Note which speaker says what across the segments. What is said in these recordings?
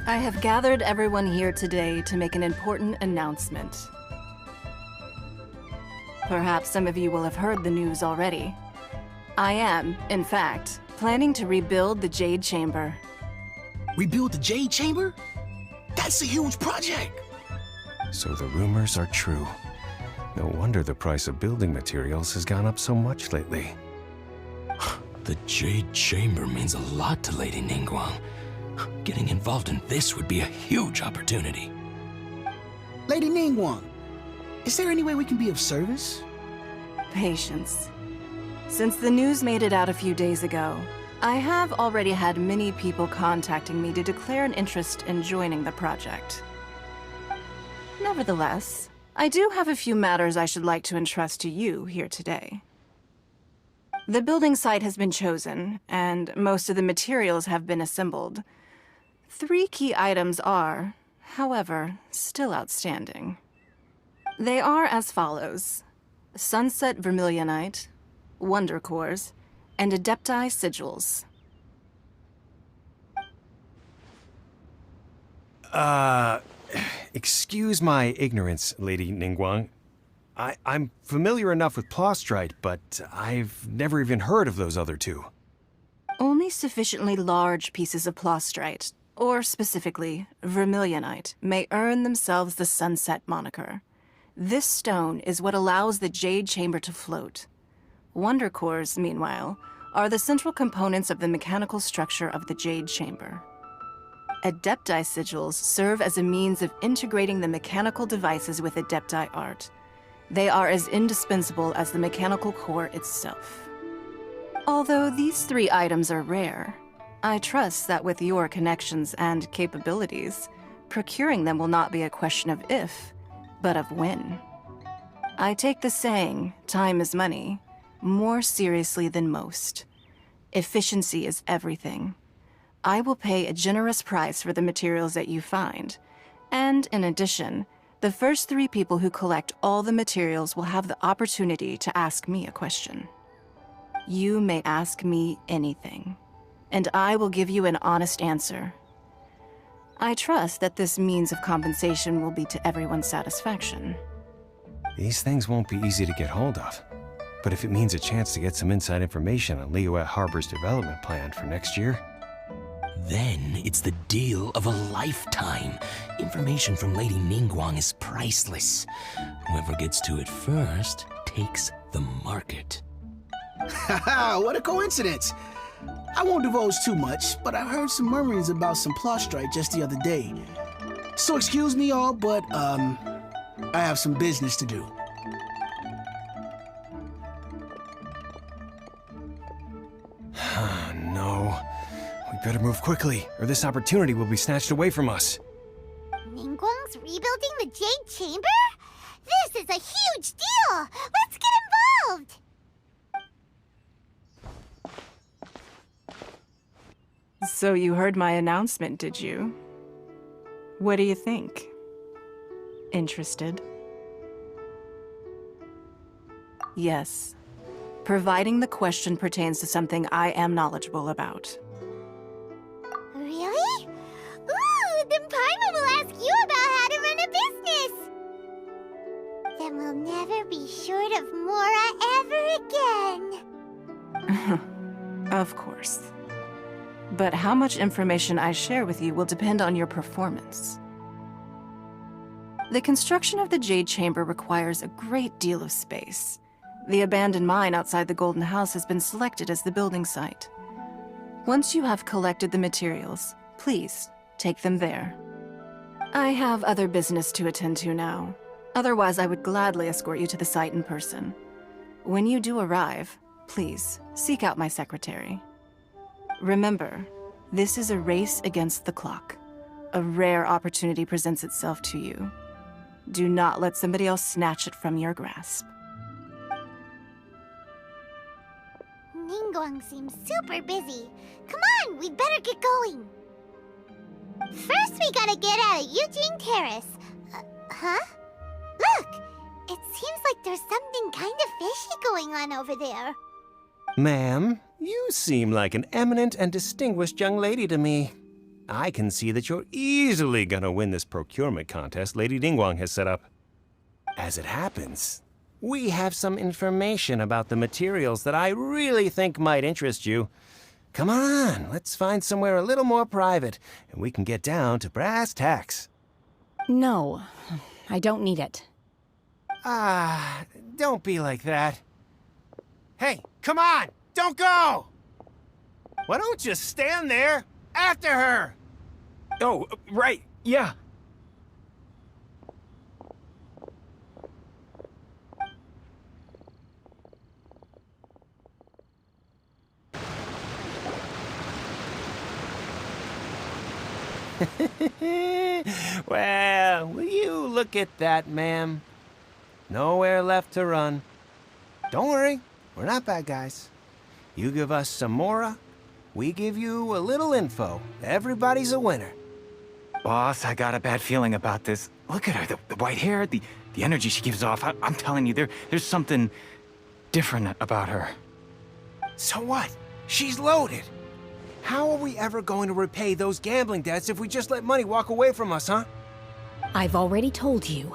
Speaker 1: I have gathered everyone here today to make an important announcement. Perhaps some of you will have heard the news already. I am, in fact, planning to rebuild the Jade Chamber.
Speaker 2: Rebuild the Jade Chamber? That's a huge project!
Speaker 3: So the rumors are true. No wonder the price of building materials has gone up so much lately.
Speaker 2: The Jade Chamber means a lot to Lady Ningguang. Getting involved in this would be a huge opportunity.
Speaker 4: Lady Ningguang, is there any way we can be of service?
Speaker 1: Patience. Since the news made it out a few days ago, I have already had many people contacting me to declare an interest in joining the project. Nevertheless, I do have a few matters I should like to entrust to you here today. The building site has been chosen, and most of the materials have been assembled. 3 key items are, however, still outstanding. They are as follows: Sunset Vermilionite, Wonder Cores, and Adepti Sigils.
Speaker 3: Excuse my ignorance, Lady Ningguang. I'm familiar enough with Plostrite, but I've never even heard of those other 2.
Speaker 1: Only sufficiently large pieces of Plostrite, or specifically Vermilionite, may earn themselves the Sunset moniker. This stone is what allows the Jade Chamber to float. Wonder Cores, meanwhile, are the central components of the mechanical structure of the Jade Chamber. Adepti Sigils serve as a means of integrating the mechanical devices with Adepti art. They are as indispensable as the mechanical core itself. Although these 3 items are rare, I trust that with your connections and capabilities, procuring them will not be a question of if, but of when. I take the saying, time is money, more seriously than most. Efficiency is everything. I will pay a generous price for the materials that you find, and in addition, the first 3 people who collect all the materials will have the opportunity to ask me a question. You may ask me anything, and I will give you an honest answer. I trust that this means of compensation will be to everyone's satisfaction.
Speaker 3: These things won't be easy to get hold of. But if it means a chance to get some inside information on Liyue Harbor's development plan for next year...
Speaker 2: Then it's the deal of a lifetime. Information from Lady Ningguang is priceless. Whoever gets to it first takes the market.
Speaker 4: Haha, what a coincidence! I won't divulge too much, but I heard some murmurings about some Plostrite just the other day. So excuse me all, but, I have some business to do.
Speaker 3: No. We better move quickly, or this opportunity will be snatched away from us.
Speaker 5: Ningguang's rebuilding the Jade Chamber? This is a huge deal! Let's get involved!
Speaker 1: So you heard my announcement, did you? What do you think? Interested? Yes. Providing the question pertains to something I am knowledgeable about.
Speaker 5: Really? Ooh, then Paimon will ask you about how to run a business! Then we'll never be short of Mora ever again.
Speaker 1: Of course. But how much information I share with you will depend on your performance. The construction of the Jade Chamber requires a great deal of space. The abandoned mine outside the Golden House has been selected as the building site. Once you have collected the materials, please take them there. I have other business to attend to now. Otherwise, I would gladly escort you to the site in person. When you do arrive, please seek out my secretary. Remember, this is a race against the clock. A rare opportunity presents itself to you. Do not let somebody else snatch it from your grasp.
Speaker 5: Ningguang seems super busy. Come on, we'd better get going. First, we gotta get out of Eugene Terrace. Huh? Look! It seems like there's something kind of fishy going on over there.
Speaker 3: Ma'am, you seem like an eminent and distinguished young lady to me. I can see that you're easily gonna win this procurement contest Lady Ningguang has set up. As it happens, we have some information about the materials that I really think might interest you. Come on, let's find somewhere a little more private, and we can get down to brass tacks.
Speaker 6: No, I don't need it.
Speaker 3: Don't be like that. Hey, come on! Don't go! Why don't you stand there after her?
Speaker 7: Oh, right, yeah.
Speaker 3: Well, will you look at that, ma'am? Nowhere left to run. Don't worry, we're not bad guys. You give us some mora, we give you a little info. Everybody's a winner.
Speaker 7: Boss, I got a bad feeling about this. Look at her, the white hair, the energy she gives off. I'm telling you, there's something different about her.
Speaker 3: So what? She's loaded. How are we ever going to repay those gambling debts if we just let money walk away from us, huh?
Speaker 6: I've already told you,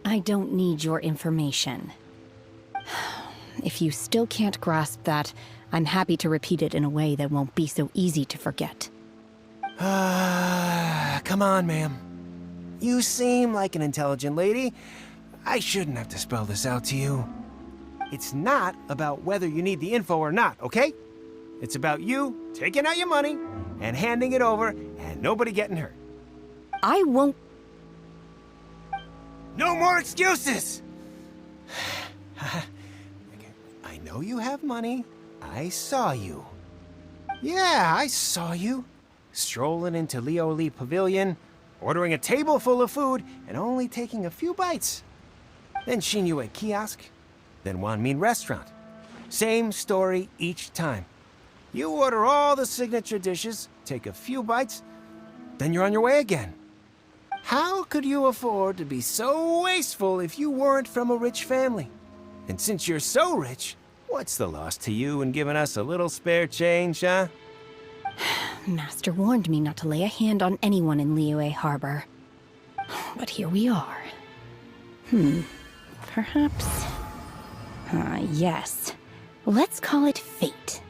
Speaker 6: I don't need your information. If you still can't grasp that, I'm happy to repeat it in a way that won't be so easy to forget.
Speaker 3: Come on, ma'am. You seem like an intelligent lady. I shouldn't have to spell this out to you. It's not about whether you need the info or not, okay? It's about you taking out your money and handing it over and nobody getting hurt.
Speaker 6: I won't.
Speaker 3: No more excuses! I know you have money. I saw you. Yeah, I saw you. Strolling into Liyue Pavilion, ordering a table full of food, and only taking a few bites. Then Xinyue Kiosk, then Wanmin Restaurant. Same story each time. You order all the signature dishes, take a few bites, then you're on your way again. How could you afford to be so wasteful if you weren't from a rich family? And since you're so rich, what's the loss to you in giving us a little spare change, huh?
Speaker 6: Master warned me not to lay a hand on anyone in Liyue Harbor. But here we are. Perhaps... yes. Let's call it fate.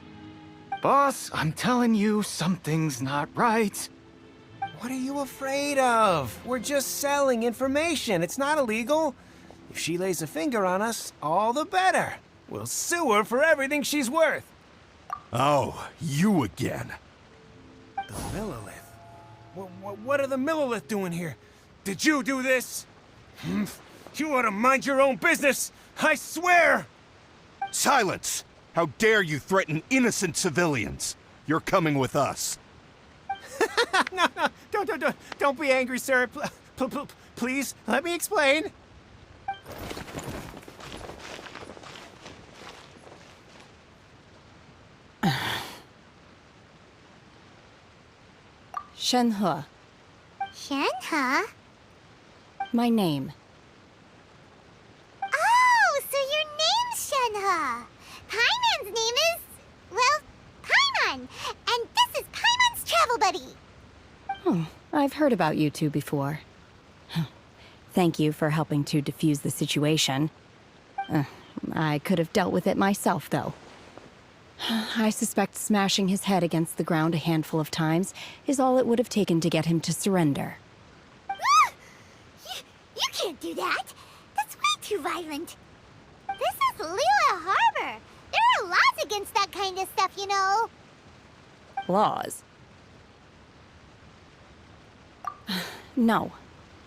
Speaker 7: Boss, I'm telling you, something's not right.
Speaker 3: What are you afraid of? We're just selling information. It's not illegal. If she lays a finger on us, all the better. We'll sue her for everything she's worth.
Speaker 8: Oh, you again.
Speaker 3: The Millilith? What are the Millilith doing here? Did you do this? You ought to mind your own business, I swear!
Speaker 8: Silence! How dare you threaten innocent civilians? You're coming with us.
Speaker 3: No, don't be angry, sir. Please, let me explain.
Speaker 6: Shenhe,
Speaker 5: Shenhe?
Speaker 6: my name.
Speaker 5: Oh, so your name's Shenhe. Paimon's name is, well, Paimon. And this is Paimon's travel buddy.
Speaker 6: I've heard about you two before. Thank you for helping to defuse the situation. I could have dealt with it myself, though. I suspect smashing his head against the ground a handful of times is all it would have taken to get him to surrender.
Speaker 5: You can't do that. That's way too violent. This is Liyue Harbor. There are laws against that kind of stuff, you know.
Speaker 6: Laws? No,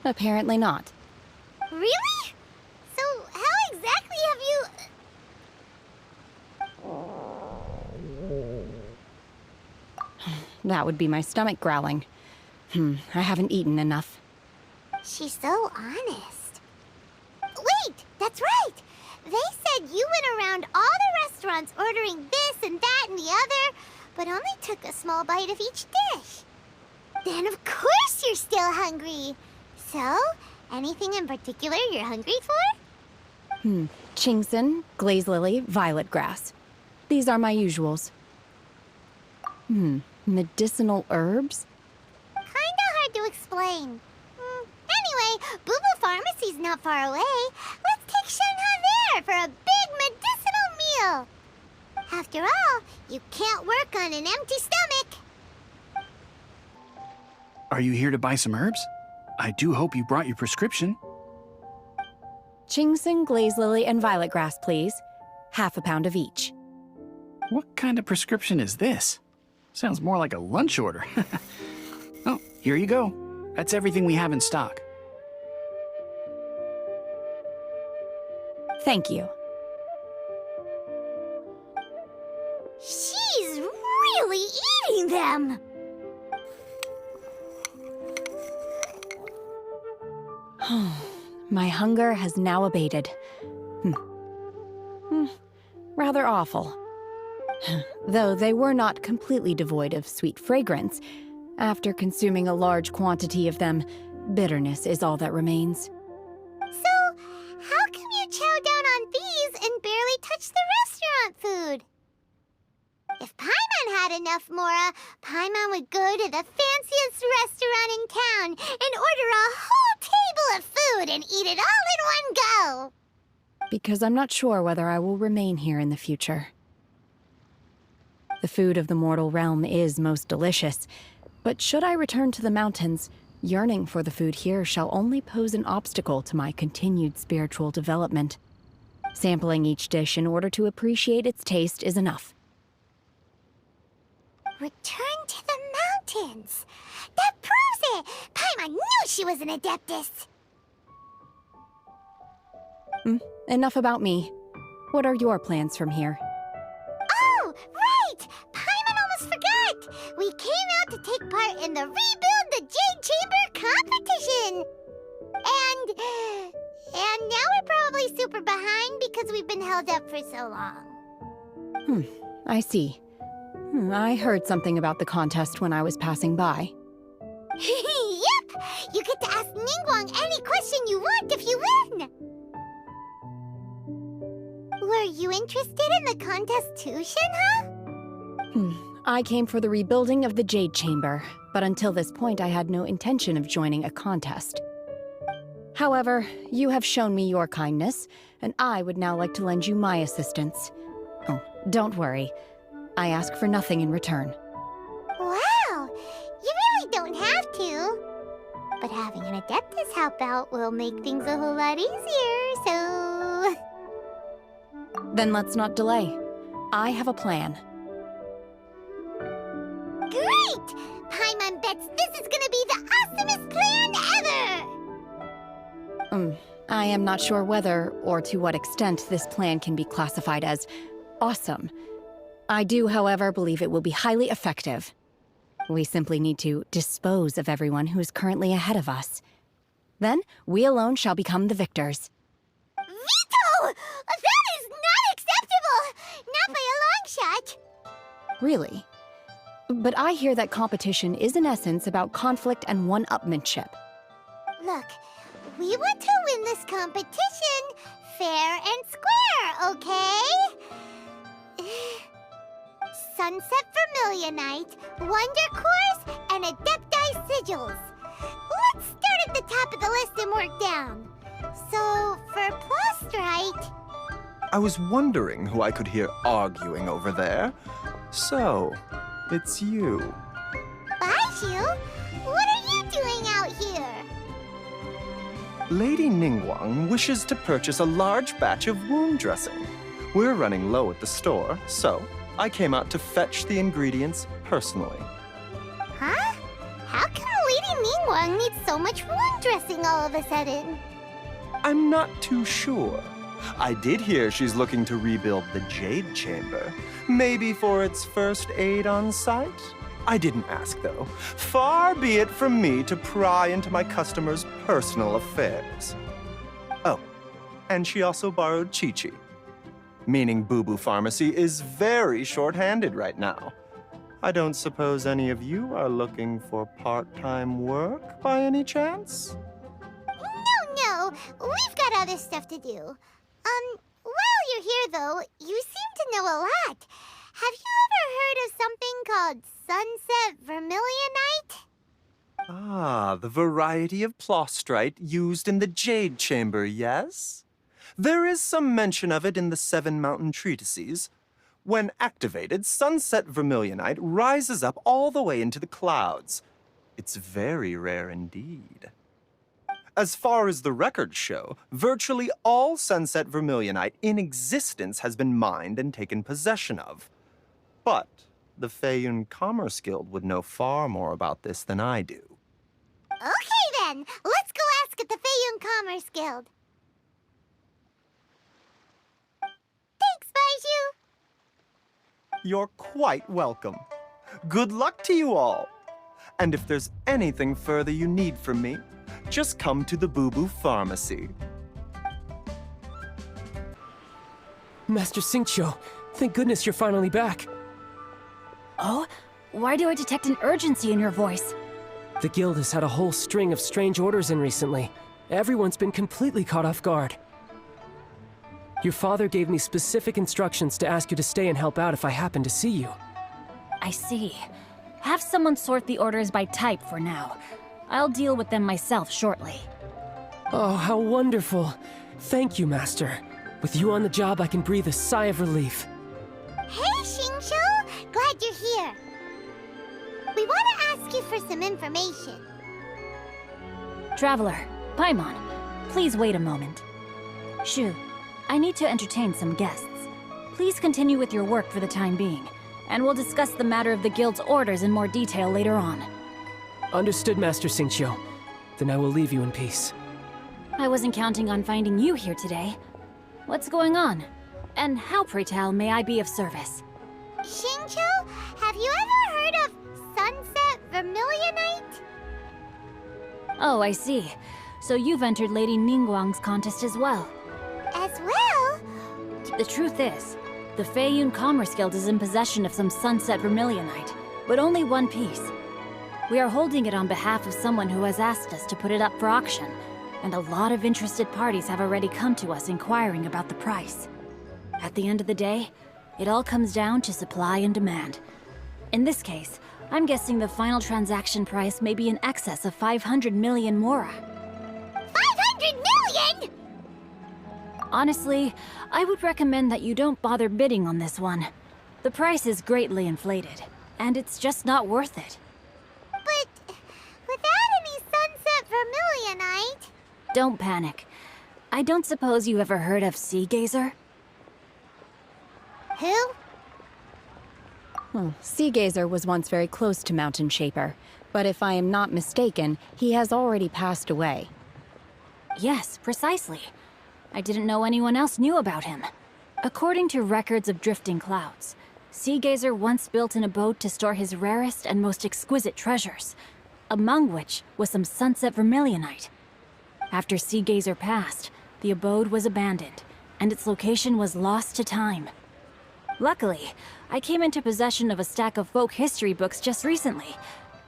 Speaker 6: apparently not.
Speaker 5: Really? So how exactly have you...
Speaker 6: That would be my stomach growling. I haven't eaten enough.
Speaker 5: She's so honest. Wait, that's right. They said you went around all the restaurants ordering this and that and the other, but only took a small bite of each dish. Then of course you're still hungry. So, anything in particular you're hungry for?
Speaker 6: Chingson, glaze lily, violet grass. These are my usuals. Medicinal herbs?
Speaker 5: explain. Anyway, Boo Boo Pharmacy's not far away. Let's take Shenhe there for a big medicinal meal. After all, you can't work on an empty stomach.
Speaker 4: Are you here to buy some herbs? I do hope you brought your prescription.
Speaker 6: Chingsing, glaze lily, and violet grass, please. Half a pound of each.
Speaker 4: What kind of prescription is this? Sounds more like a lunch order. Oh, here you go. That's everything we have in stock.
Speaker 6: Thank you.
Speaker 5: She's really eating them.
Speaker 6: My hunger has now abated. Rather awful. Though they were not completely devoid of sweet fragrance. After consuming a large quantity of them, bitterness is all that remains.
Speaker 5: So, how come you chow down on these and barely touch the restaurant food? If Paimon had enough Mora, Paimon would go to the fanciest restaurant in town and order a whole table of food and eat it all in one go.
Speaker 6: Because I'm not sure whether I will remain here in the future. The food of the mortal realm is most delicious, but should I return to the mountains, yearning for the food here shall only pose an obstacle to my continued spiritual development. Sampling each dish in order to appreciate its taste is enough.
Speaker 5: Return to the mountains. That proves it. Paimon knew she was an Adeptus.
Speaker 6: Enough about me. What are your plans from here?
Speaker 5: Oh, right! Paimon almost forgot! We came out to take part in the Rebuild the Jade Chamber competition! And now we're probably super behind because we've been held up for so long.
Speaker 6: I see. I heard something about the contest when I was passing by.
Speaker 5: Yep! You get to ask Ningguang any question you want if you win! Were you interested in the contest too, Shenhe?
Speaker 6: I came for the rebuilding of the Jade Chamber, but until this point I had no intention of joining a contest. However, you have shown me your kindness, and I would now like to lend you my assistance. Oh, don't worry. I ask for nothing in return.
Speaker 5: Wow! You really don't have to. But having an Adeptus help out will make things a whole lot easier, so...
Speaker 6: Then let's not delay. I have a plan.
Speaker 5: Great! Paimon bets this is gonna be the awesomest plan ever!
Speaker 6: I am not sure whether or to what extent this plan can be classified as awesome. I do, however, believe it will be highly effective. We simply need to dispose of everyone who is currently ahead of us. Then, we alone shall become the victors.
Speaker 5: Veto! That is not acceptable! Not by a long shot!
Speaker 6: Really? But I hear that competition is in essence about conflict and one-upmanship.
Speaker 5: Look, we want to win this competition fair and square, okay? Sunset Vermilionite, Wonder Cores, and Adepti Sigils. Let's start at the top of the list and work down. So, for Plustrite...
Speaker 9: I was wondering who I could hear arguing over there. So, it's you.
Speaker 5: Baiju? What are you doing out here?
Speaker 9: Lady Ningguang wishes to purchase a large batch of wound dressing. We're running low at the store, so I came out to fetch the ingredients personally.
Speaker 5: Huh? How come Lady Ningguang needs so much wound dressing all of a sudden?
Speaker 9: I'm not too sure. I did hear she's looking to rebuild the Jade Chamber. Maybe for its first aid on site? I didn't ask, though. Far be it from me to pry into my customers' personal affairs. Oh, and she also borrowed Chi-Chi. Meaning Boo Boo Pharmacy is very short-handed right now. I don't suppose any of you are looking for part-time work by any chance?
Speaker 5: No, we've got other stuff to do. While you're here, though, you seem to know a lot. Have you ever heard of something called Sunset Vermilionite?
Speaker 9: Ah, The variety of plostrite used in the Jade Chamber, yes? There is some mention of it in the Seven Mountain Treatises. When activated, sunset vermilionite rises up all the way into the clouds. It's very rare indeed. As far as the records show, virtually all sunset vermilionite in existence has been mined and taken possession of. But the Feiyun Commerce Guild would know far more about this than I do.
Speaker 5: Okay then, let's go ask at the Feiyun Commerce Guild. Thanks, Baiju.
Speaker 9: You're quite welcome. Good luck to you all. And if there's anything further you need from me, just come to the Boo Boo Pharmacy.
Speaker 10: Master Xingqiu, thank goodness you're finally back.
Speaker 6: Oh? Why do I detect an urgency in your voice?
Speaker 10: The guild has had a whole string of strange orders in recently. Everyone's been completely caught off guard. Your father gave me specific instructions to ask you to stay and help out if I happen to see you.
Speaker 6: I see. Have someone sort the orders by type for now. I'll deal with them myself shortly.
Speaker 10: Oh, how wonderful. Thank you, Master. With you on the job, I can breathe a sigh of relief.
Speaker 5: Hey, Xingqiu! Glad you're here. We want to ask you for some information.
Speaker 6: Traveler, Paimon, please wait a moment. Shu, I need to entertain some guests. Please continue with your work for the time being, and we'll discuss the matter of the guild's orders in more detail later on.
Speaker 10: Understood, Master Xingqiu. Then I will leave you in peace.
Speaker 6: I wasn't counting on finding you here today. What's going on? And how, pray tell, may I be of service?
Speaker 5: Xingqiu, have you ever heard of sunset vermilionite?
Speaker 6: Oh, I see. So you've entered Lady Ningguang's contest as well.
Speaker 5: As well?
Speaker 6: The truth is, the Feiyun Commerce Guild is in possession of some sunset vermilionite, but only one piece. We are holding it on behalf of someone who has asked us to put it up for auction, and a lot of interested parties have already come to us inquiring about the price. At the end of the day, it all comes down to supply and demand. In this case, I'm guessing the final transaction price may be in excess of 500 million mora.
Speaker 5: 500 million?!
Speaker 6: Honestly, I would recommend that you don't bother bidding on this one. The price is greatly inflated, and it's just not worth it.
Speaker 5: But without any sunset vermilionite...
Speaker 6: Don't panic. I don't suppose you ever heard of Sea Gazer?
Speaker 5: Who?
Speaker 6: Sea Gazer was once very close to Mountain Shaper, but if I am not mistaken, he has already passed away. Yes, precisely. I didn't know anyone else knew about him. According to records of drifting clouds, Sea Gazer once built an abode to store his rarest and most exquisite treasures, among which was some sunset vermilionite. After Sea Gazer passed, the abode was abandoned, and its location was lost to time. Luckily, I came into possession of a stack of folk history books just recently.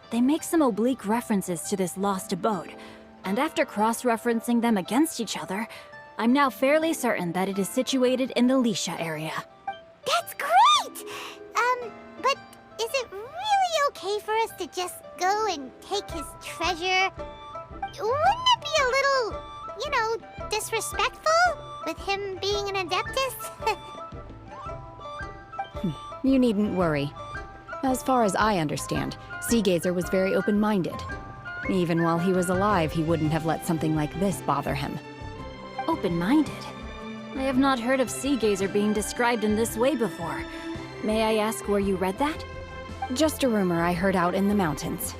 Speaker 6: They make some oblique references to this lost abode, and after cross-referencing them against each other, I'm now fairly certain that it is situated in the Lisha area.
Speaker 5: That's great! But is it really okay for us to just go and take his treasure? Wouldn't it be a little, disrespectful? With him being an Adeptus?
Speaker 6: You needn't worry. As far as I understand, Sea Gazer was very open-minded. Even while he was alive, he wouldn't have let something like this bother him. Open-minded? I have not heard of Sea Gazer being described in this way before. May I ask where you read that? Just a rumor I heard out in the mountains.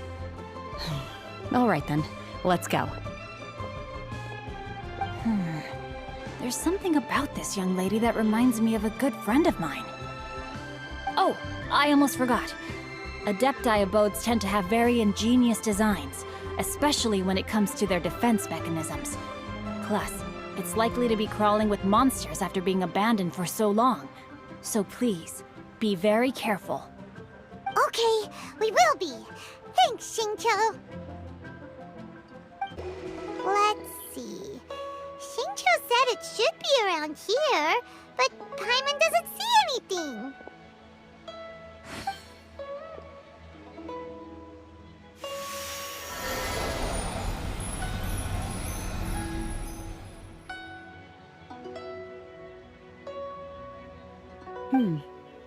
Speaker 6: All right then, let's go. There's something about this young lady that reminds me of a good friend of mine. Oh, I almost forgot. Adepti abodes tend to have very ingenious designs, especially when it comes to their defense mechanisms. Plus, it's likely to be crawling with monsters after being abandoned for so long. So please, be very careful.
Speaker 5: Okay, we will be. Thanks, Xingqiu. Let's see. Xingqiu said it should be around here, but Paimon doesn't see anything.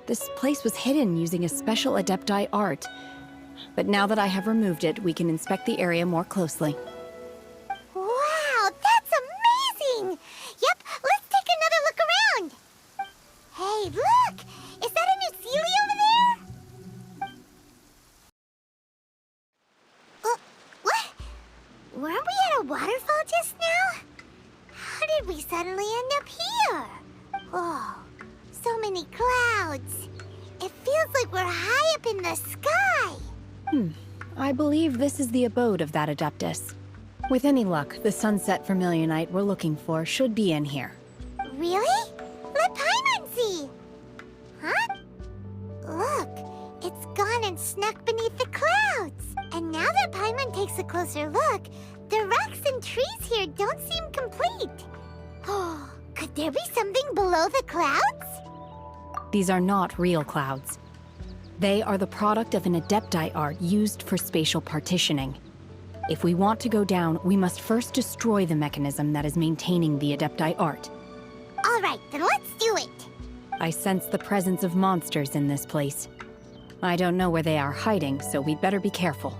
Speaker 6: This place was hidden using a special Adepti art. But now that I have removed it, we can inspect the area more closely.
Speaker 5: Wow, that's amazing! Yep, let's take another look around. Hey, look! Is that a new Celia over there? What? Weren't we at a waterfall just now? How did we suddenly end up here? Oh, so many clouds. It feels like we're high up in the sky.
Speaker 6: I believe this is the abode of that Adeptus. With any luck, the sunset vermilionite we're looking for should be in here.
Speaker 5: Really? Let Paimon see. Huh? Look, it's gone and snuck beneath the clouds. And now that Paimon takes a closer look, the rocks and trees here don't seem complete. Oh, could there be something below the clouds?
Speaker 6: These are not real clouds. They are the product of an Adepti art used for spatial partitioning. If we want to go down, we must first destroy the mechanism that is maintaining the Adepti art.
Speaker 5: All right, then let's do it.
Speaker 6: I sense the presence of monsters in this place. I don't know where they are hiding, so we'd better be careful.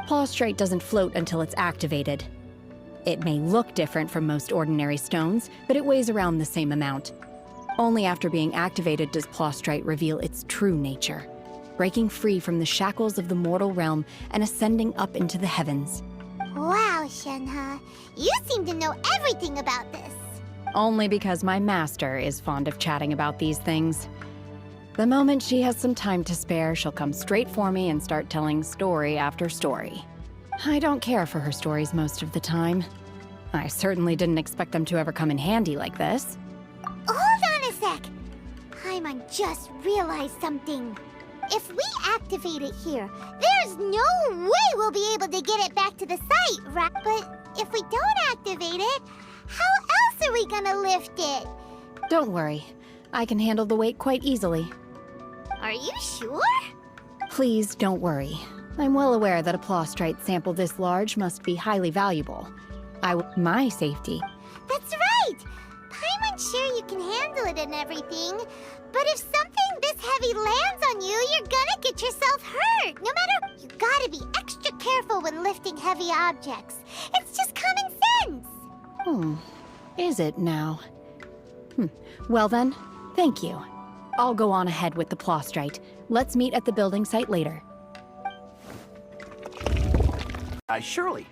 Speaker 6: Plaustrite doesn't float until it's activated. It may look different from most ordinary stones, but it weighs around the same amount. Only after being activated does Plaustrite reveal its true nature, breaking free from the shackles of the mortal realm and ascending up into the heavens.
Speaker 5: Wow, Shenhe, you seem to know everything about this.
Speaker 6: Only because my master is fond of chatting about these things. The moment she has some time to spare, she'll come straight for me and start telling story after story. I don't care for her stories most of the time. I certainly didn't expect them to ever come in handy like this.
Speaker 5: Hold on a sec. Paimon just realized something. If we activate it here, there's no way we'll be able to get it back to the site, right? But if we don't activate it, how else are we gonna lift it?
Speaker 6: Don't worry. I can handle the weight quite easily.
Speaker 5: Are you sure?
Speaker 6: Please don't worry. I'm well aware that a Plaustrite sample this large must be highly valuable. My safety.
Speaker 5: That's right! Paimon's sure you can handle it and everything, but if something this heavy lands on you, you're gonna get yourself hurt. No matter, you gotta be extra careful when lifting heavy objects. It's just common sense.
Speaker 6: Is it now? Well then, thank you. I'll go on ahead with the Plaustrite. Let's meet at the building site later.
Speaker 7: Surely.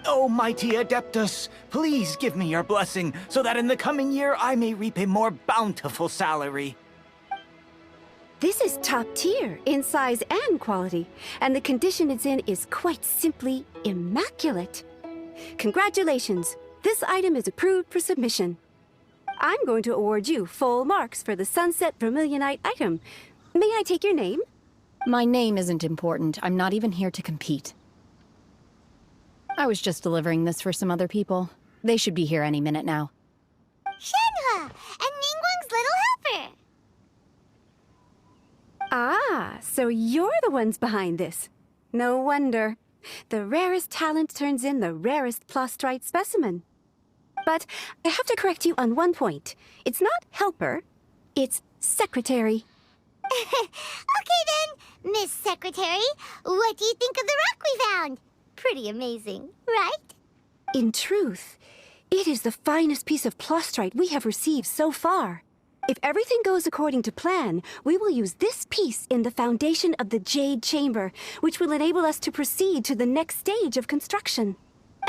Speaker 7: Oh, mighty Adeptus, please give me your blessing so that in the coming year I may reap a more bountiful salary.
Speaker 11: This is top tier in size and quality, and the condition it's in is quite simply immaculate. Congratulations! This item is approved for submission. I'm going to award you full marks for the Sunset Vermilionite item. May I take your name?
Speaker 6: My name isn't important. I'm not even here to compete. I was just delivering this for some other people. They should be here any minute now.
Speaker 5: Shenhua! And Ningguang's little helper!
Speaker 11: Ah, so you're the ones behind this. No wonder. The rarest talent turns in the rarest plastrite specimen. But I have to correct you on one point. It's not helper, it's secretary.
Speaker 5: Okay then, Miss Secretary, what do you think of the rock we found? Pretty amazing, right?
Speaker 11: In truth, it is the finest piece of plastrite we have received so far. If everything goes according to plan, we will use this piece in the foundation of the Jade Chamber, which will enable us to proceed to the next stage of construction.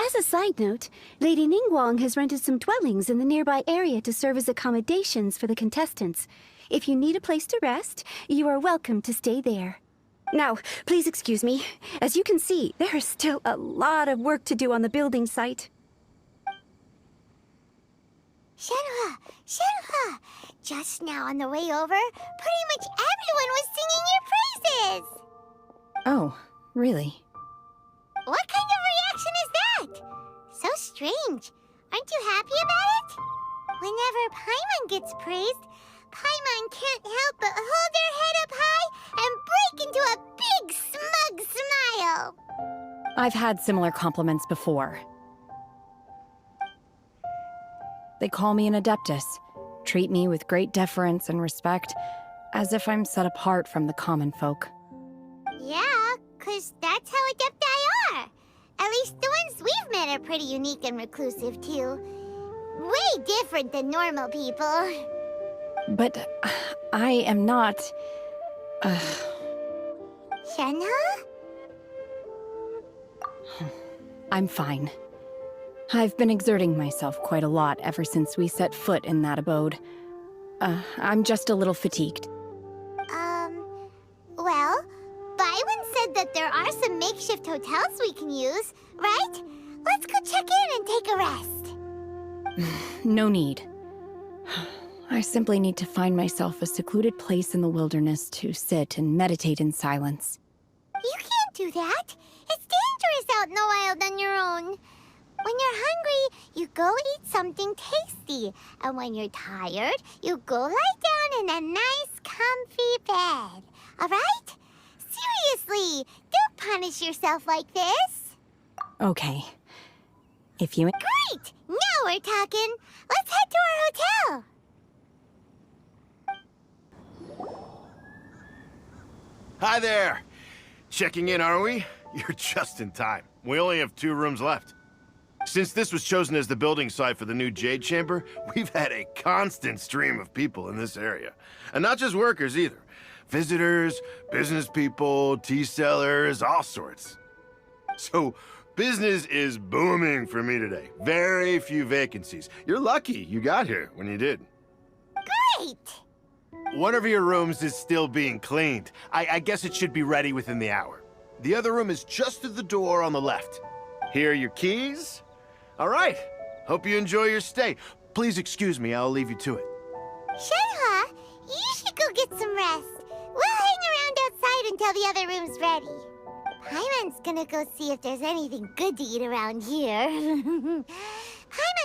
Speaker 11: As a side note, Lady Ningguang has rented some dwellings in the nearby area to serve as accommodations for the contestants. If you need a place to rest, you are welcome to stay there. Now, please excuse me. As you can see, there is still a lot of work to do on the building site.
Speaker 5: Shenhua! Shenhua! Just now on the way over, pretty much everyone was singing your praises!
Speaker 6: Oh, really?
Speaker 5: What kind of reaction is that? So strange. Aren't you happy about it? Whenever Paimon gets praised, Paimon can't help but hold their head up high and break into a big smug smile.
Speaker 6: I've had similar compliments before. They call me an adeptus, treat me with great deference and respect, as if I'm set apart from the common folk.
Speaker 5: Yeah, 'cause that's how adepti are. At least the ones we've met are pretty unique and reclusive, too. Way different than normal people.
Speaker 6: But I am not...
Speaker 5: Shenhua?
Speaker 6: I'm fine. I've been exerting myself quite a lot ever since we set foot in that abode. I'm just a little fatigued.
Speaker 5: Well, Byron said that there are some makeshift hotels we can use, right? Let's go check in and take a rest.
Speaker 6: No need. I simply need to find myself a secluded place in the wilderness to sit and meditate in silence.
Speaker 5: You can't do that. It's dangerous out in the wild on your own. When you're hungry, you go eat something tasty. And when you're tired, you go lie down in a nice, comfy bed. All right? Seriously, don't punish yourself like this.
Speaker 6: Okay. If you...
Speaker 5: Great! Now we're talking. Let's head to our hotel.
Speaker 12: Hi there. Checking in, are we? You're just in time. We only have 2 rooms left. Since this was chosen as the building site for the new Jade Chamber, we've had a constant stream of people in this area. And not just workers either. Visitors, business people, tea sellers, all sorts. So, business is booming for me today. Very few vacancies. You're lucky you got here when you did.
Speaker 5: Great!
Speaker 12: One of your rooms is still being cleaned. I guess it should be ready within the hour. The other room is just through the door on the left. Here are your keys. All right. Hope you enjoy your stay. Please excuse me, I'll leave you to it.
Speaker 5: Shenhua, you should go get some rest. We'll hang around outside until the other room's ready. Paimon's gonna go see if there's anything good to eat around here. Paimon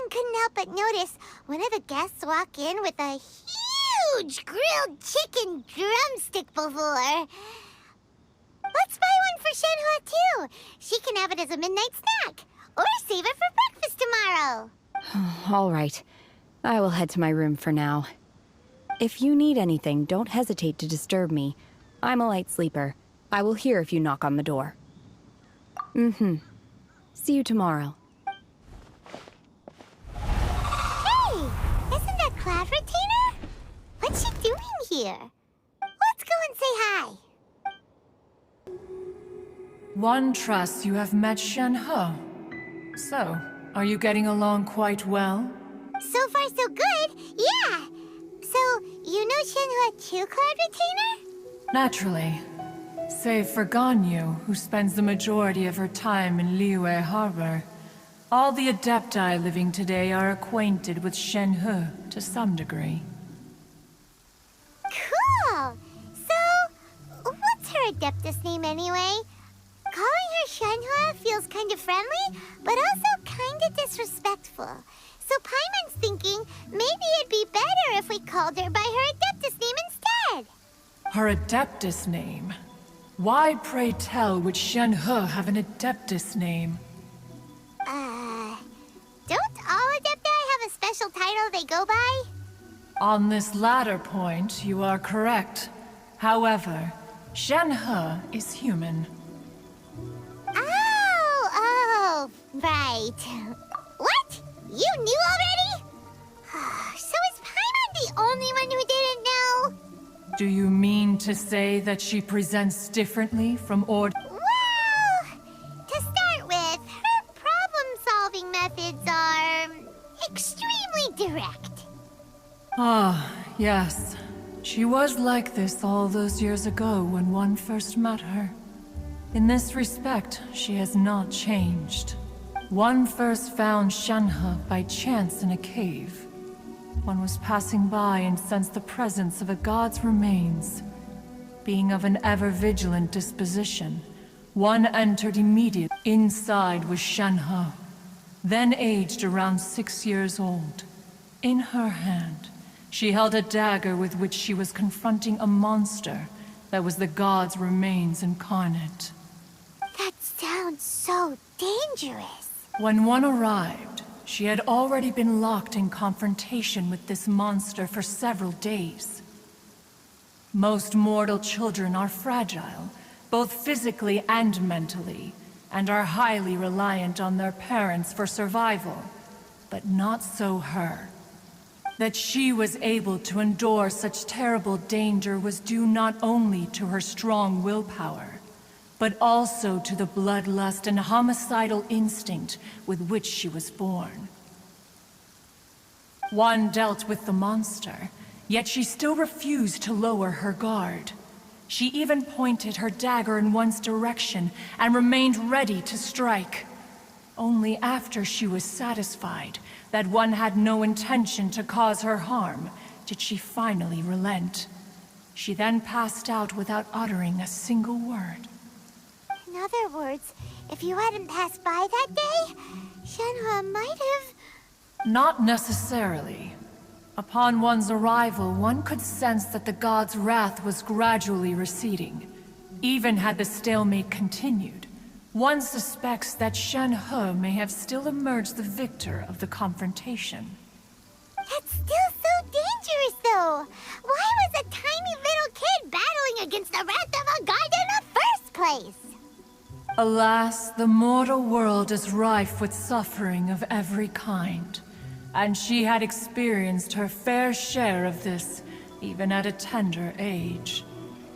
Speaker 5: couldn't help but notice one of the guests walk in with a huge grilled chicken drumstick before. Let's buy one for Shenhua, too. She can have it as a midnight snack. Or save it for breakfast tomorrow.
Speaker 6: All right. I will head to my room for now. If you need anything, don't hesitate to disturb me. I'm a light sleeper. I will hear if you knock on the door. See you tomorrow.
Speaker 5: Hey! Isn't that Cloud Retainer? What's she doing here? Let's go and say hi.
Speaker 13: One trusts you have met Shenhe. So, are you getting along quite well?
Speaker 5: So far, so good. Yeah. So, you know Shenhua too, Cloud Retainer?
Speaker 13: Naturally. Save for Ganyu, who spends the majority of her time in Liyue Harbor, all the Adepti living today are acquainted with Shenhe to some degree.
Speaker 5: Cool! So, what's her Adeptus name anyway? Calling her Shenhe feels kind of friendly, but also kind of disrespectful. So Paimon's thinking maybe it'd be better if we called her by her Adeptus name instead.
Speaker 13: Her Adeptus name? Why, pray tell, would Shenhe have an Adeptus name?
Speaker 5: Don't all Adepti have a special title they go by?
Speaker 13: On this latter point, you are correct. However, Shenhe is human.
Speaker 5: Oh, right. What? You knew already? So is Paimon the only one who didn't know?
Speaker 13: Do you mean to say that she presents differently from
Speaker 5: Well, to start with, her problem-solving methods are extremely direct.
Speaker 13: Ah, yes. She was like this all those years ago when one first met her. In this respect, she has not changed. One first found Shenhe by chance in a cave. One was passing by and sensed the presence of a god's remains. Being of an ever-vigilant disposition, one entered immediately. Inside was Shenhe, then aged around 6 years old. In her hand, she held a dagger with which she was confronting a monster that was the god's remains incarnate.
Speaker 5: That sounds so dangerous.
Speaker 13: When one arrived, she had already been locked in confrontation with this monster for several days. Most mortal children are fragile, both physically and mentally, and are highly reliant on their parents for survival. But not so her. That she was able to endure such terrible danger was due not only to her strong willpower, but also to the bloodlust and homicidal instinct with which she was born. One dealt with the monster, yet she still refused to lower her guard. She even pointed her dagger in one's direction and remained ready to strike. Only after she was satisfied that one had no intention to cause her harm did she finally relent. She then passed out without uttering a single word.
Speaker 5: In other words, if you hadn't passed by that day, Shenhe might have...
Speaker 13: Not necessarily. Upon one's arrival, one could sense that the god's wrath was gradually receding. Even had the stalemate continued, one suspects that Shenhe may have still emerged the victor of the confrontation.
Speaker 5: That's still so dangerous, though. Why was a tiny little kid battling against the wrath of a god in the first place?
Speaker 13: Alas, the mortal world is rife with suffering of every kind, and she had experienced her fair share of this, even at a tender age.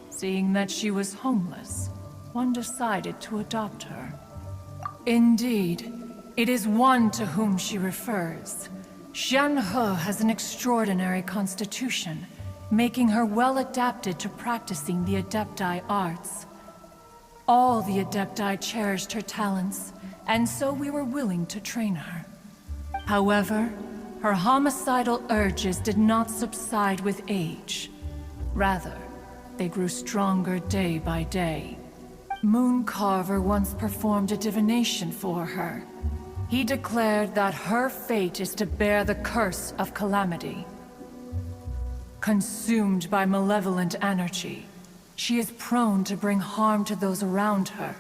Speaker 13: Seeing that she was homeless, one decided to adopt her. Indeed, it is one to whom she refers. Shenhe has an extraordinary constitution, making her well adapted to practicing the Adepti arts. All the Adepti cherished her talents, and so we were willing to train her. However, her homicidal urges did not subside with age. Rather, they grew stronger day by day. Mooncarver once performed a divination for her. He declared that her fate is to bear the curse of calamity. Consumed by malevolent energy, she is prone to bring harm to those around her.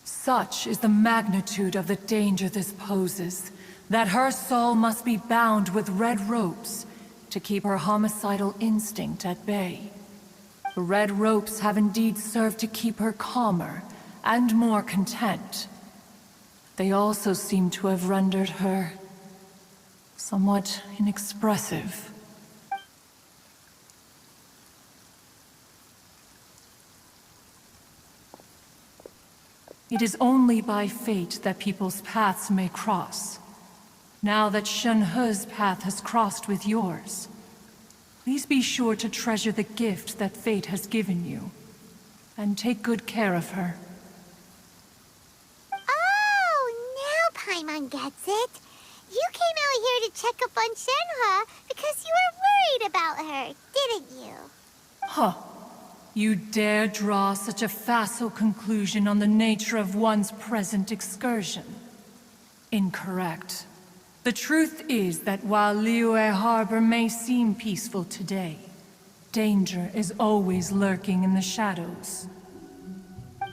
Speaker 13: Such is the magnitude of the danger this poses, that her soul must be bound with red ropes to keep her homicidal instinct at bay. The red ropes have indeed served to keep her calmer and more content. They also seem to have rendered her somewhat inexpressive. It is only by fate that people's paths may cross. Now that Shenhe's path has crossed with yours, Please be sure to treasure the gift that fate has given you, and take good care of her.
Speaker 5: Oh, now Paimon gets it. You came out here to check up on Shenhua because you were worried about her, didn't you?
Speaker 13: Huh. You dare draw such a facile conclusion on the nature of one's present excursion? Incorrect. The truth is that while Liyue Harbor may seem peaceful today, danger is always lurking in the shadows.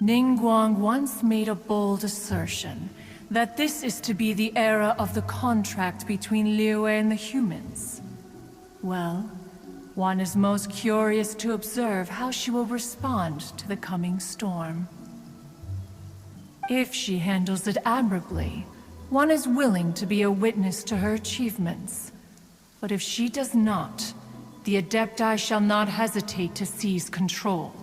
Speaker 13: Ningguang once made a bold assertion that this is to be the era of the contract between Liyue and the humans. Well, one is most curious to observe how she will respond to the coming storm. If she handles it admirably, one is willing to be a witness to her achievements. But if she does not, the Adepti shall not hesitate to seize control.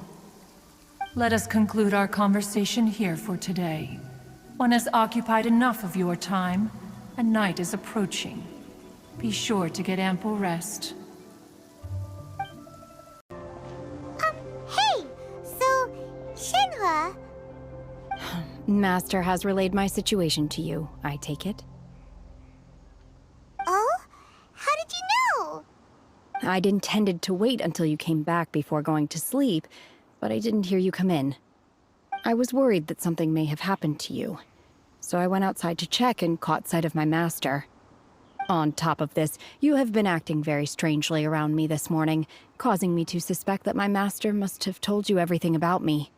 Speaker 13: Let us conclude our conversation here for today. One has occupied enough of your time, and night is approaching. Be sure to get ample rest.
Speaker 5: Hey! So, Shenhua...
Speaker 6: Master has relayed my situation to you, I take it.
Speaker 5: Oh? How did you know?
Speaker 6: I'd intended to wait until you came back before going to sleep, but I didn't hear you come in. I was worried that something may have happened to you, so I went outside to check and caught sight of my master. On top of this, you have been acting very strangely around me this morning, causing me to suspect that my master must have told you everything about me.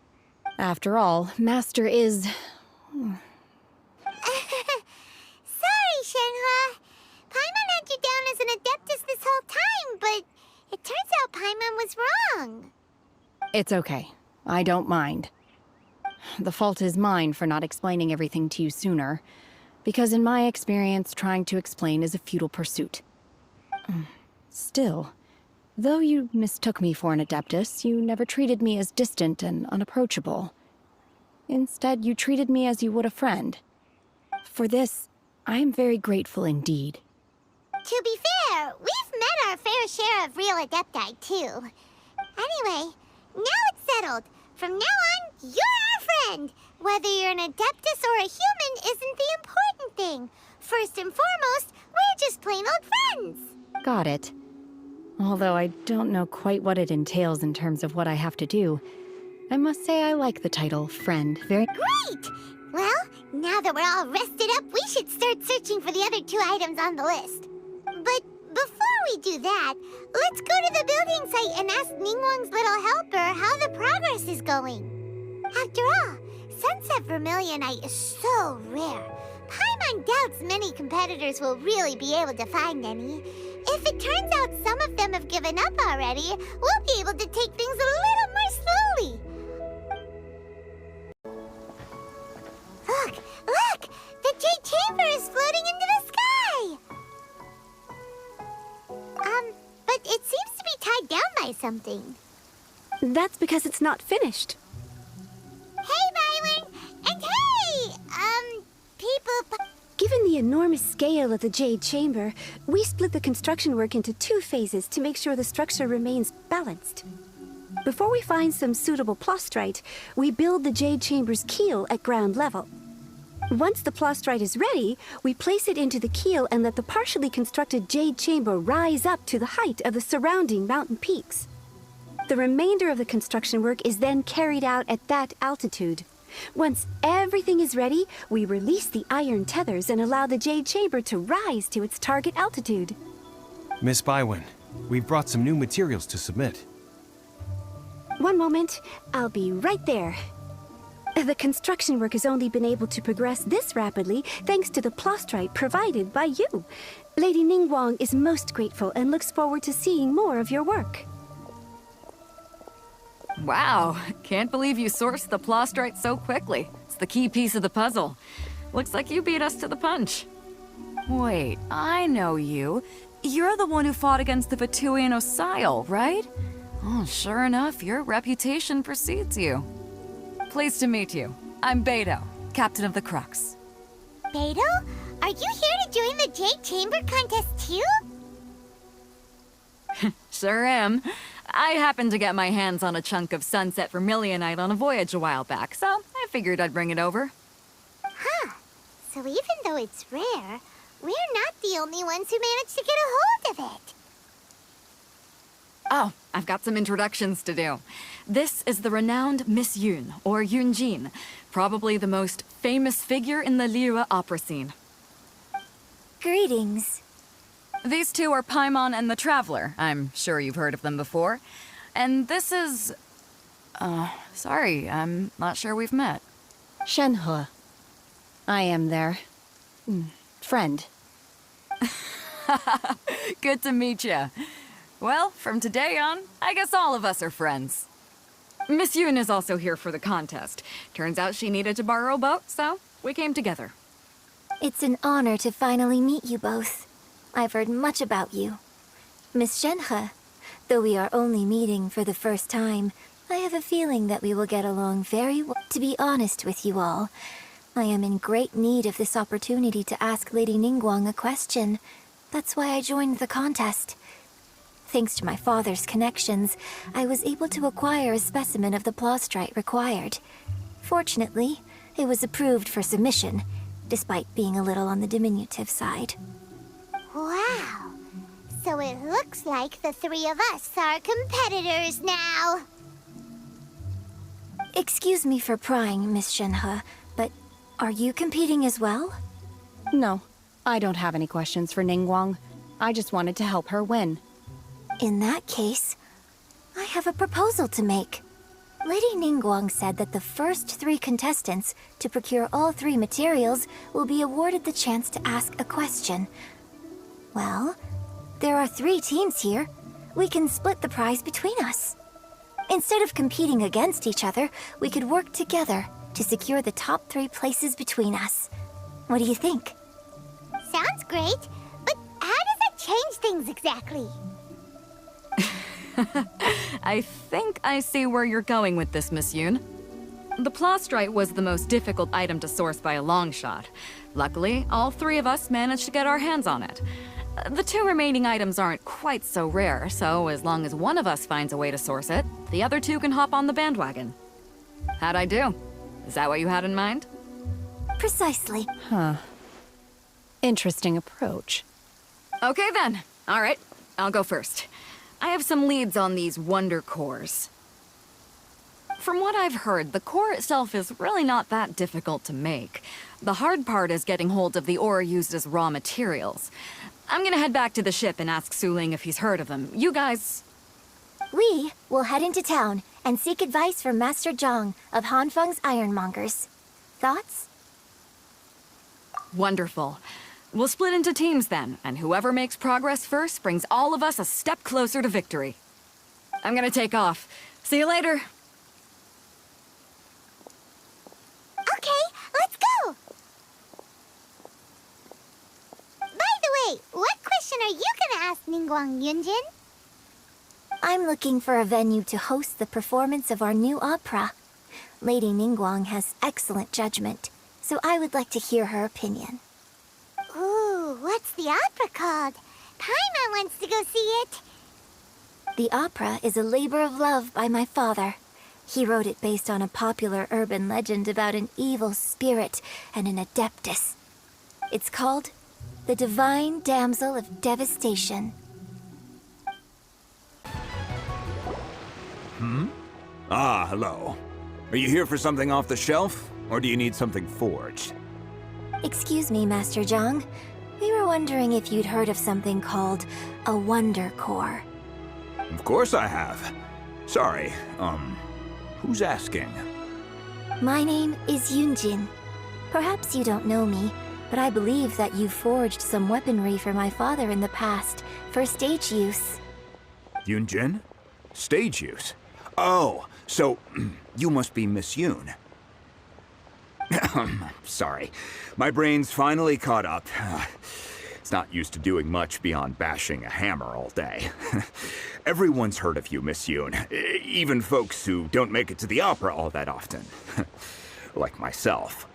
Speaker 6: After all, Master is...
Speaker 5: Sorry, Shenhua. Paimon had you down as an Adeptus this whole time, but it turns out Paimon was wrong.
Speaker 6: It's okay. I don't mind. The fault is mine for not explaining everything to you sooner, because in my experience, trying to explain is a futile pursuit. Still, though you mistook me for an Adeptus, you never treated me as distant and unapproachable. Instead, you treated me as you would a friend. For this, I am very grateful indeed.
Speaker 5: To be fair, we've met our fair share of real Adepti, too. Anyway, now it's settled. From now on, you're our friend. Whether you're an Adeptus or a human isn't the important thing. First and foremost, we're just plain old friends.
Speaker 6: Got it. Although I don't know quite what it entails in terms of what I have to do, I must say I like the title friend very...
Speaker 5: Great! Well, now that we're all rested up, we should start searching for the other 2 items on the list. But before we do that, let's go to the building site and ask Ningguang's little helper how the progress is going. After all, Sunset Vermilionite is so rare. Paimon doubts many competitors will really be able to find any. If it turns out some of them have given up already, we'll be able to take things a little more slowly. Look! The Jade Chamber is floating into the sky! But it seems to be tied down by something.
Speaker 11: That's because it's not finished.
Speaker 5: Hey, Byron! And hey! People...
Speaker 11: Given the enormous scale of the Jade Chamber, we split the construction work into 2 phases to make sure the structure remains balanced. Before we find some suitable plastrite, we build the Jade Chamber's keel at ground level. Once the plastrite is ready, we place it into the keel and let the partially constructed Jade Chamber rise up to the height of the surrounding mountain peaks. The remainder of the construction work is then carried out at that altitude. Once everything is ready, we release the iron tethers and allow the Jade Chamber to rise to its target altitude.
Speaker 3: Miss Bywin, we've brought some new materials to submit.
Speaker 11: One moment, I'll be right there. The construction work has only been able to progress this rapidly thanks to the plastrite provided by you. Lady Ningguang is most grateful and looks forward to seeing more of your work.
Speaker 14: Wow, can't believe you sourced the plastrite so quickly. It's the key piece of the puzzle. Looks like you beat us to the punch. Wait, I know you. You're the one who fought against the Vatuian Osile, right? Oh, sure enough, your reputation precedes you. Pleased to meet you. I'm Beidou, captain of the Crux.
Speaker 5: Beidou? Are you here to join the Jade Chamber contest too?
Speaker 14: Sure am. I happened to get my hands on a chunk of sunset vermilionite on a voyage a while back, so I figured I'd bring it over.
Speaker 5: Huh. So even though it's rare, we're not the only ones who managed to get a hold of it.
Speaker 14: Oh, I've got some introductions to do. This is the renowned Miss Yun, or Yunjin, probably the most famous figure in the liyue opera scene.
Speaker 5: Greetings.
Speaker 14: These two are Paimon and the Traveler. I'm sure you've heard of them before. And this is... sorry, I'm not sure we've met.
Speaker 6: Shenhe. I am their... friend.
Speaker 14: Good to meet you. Well, from today on, I guess all of us are friends. Miss Yun is also here for the contest. Turns out she needed to borrow a boat, so we came together.
Speaker 5: It's an honor to finally meet you both. I've heard much about you. Miss Shenhe, though we are only meeting for the first time, I have a feeling that we will get along very well. To be honest with you all, I am in great need of this opportunity to ask Lady Ningguang a question. That's why I joined the contest. Thanks to my father's connections, I was able to acquire a specimen of the plastrite required. Fortunately, it was approved for submission, despite being a little on the diminutive side. Wow! So it looks like the three of us are competitors now. Excuse me for prying, Miss Shenhe, but are you competing as well?
Speaker 6: No, I don't have any questions for Ningguang. I just wanted to help her win.
Speaker 5: In that case, I have a proposal to make. Lady Ningguang said that the first 3 contestants to procure all 3 materials will be awarded the chance to ask a question. Well, there are 3 teams here. We can split the prize between us. Instead of competing against each other, we could work together to secure the top 3 places between us. What do you think? Sounds great, but how does that change things exactly?
Speaker 14: I think I see where you're going with this, Miss Yun. The plastrite was the most difficult item to source by a long shot. Luckily, all 3 of us managed to get our hands on it. The 2 remaining items aren't quite so rare, so as long as one of us finds a way to source it, the other 2 can hop on the bandwagon. How'd I do? Is that what you had in mind?
Speaker 5: Precisely.
Speaker 6: Huh. Interesting approach.
Speaker 14: Okay then. All right, I'll go first. I have some leads on these wonder cores. From what I've heard, the core itself is really not that difficult to make. The hard part is getting hold of the ore used as raw materials. I'm gonna head back to the ship and ask Suling if he's heard of them. You guys...
Speaker 5: We will head into town and seek advice from Master Zhang of Hanfeng's Ironmongers. Thoughts?
Speaker 14: Wonderful. We'll split into teams then, and whoever makes progress first brings all of us a step closer to victory. I'm gonna take off. See you later.
Speaker 5: Okay, let's go! By the way, what question are you gonna ask Ningguang Yunjin? I'm looking for a venue to host the performance of our new opera. Lady Ningguang has excellent judgment, so I would like to hear her opinion. Ooh, what's the opera called? Paimon wants to go see it. The opera is a labor of love by my father. He wrote it based on a popular urban legend about an evil spirit and an adeptus. It's called The Divine Damsel of Devastation.
Speaker 15: Ah, hello. Are you here for something off the shelf, or do you need something forged?
Speaker 5: Excuse me, Master Zhang. We were wondering if you'd heard of something called a wonder core.
Speaker 15: Of course I have. Sorry, who's asking?
Speaker 5: My name is Yunjin. Perhaps you don't know me, but I believe that you forged some weaponry for my father in the past, for stage use.
Speaker 15: Yunjin? Stage use? Oh, so you must be Miss Yun. Sorry, my brain's finally caught up. It's not used to doing much beyond bashing a hammer all day. Everyone's heard of you, Miss Yun. Even folks who don't make it to the opera all that often. Like myself.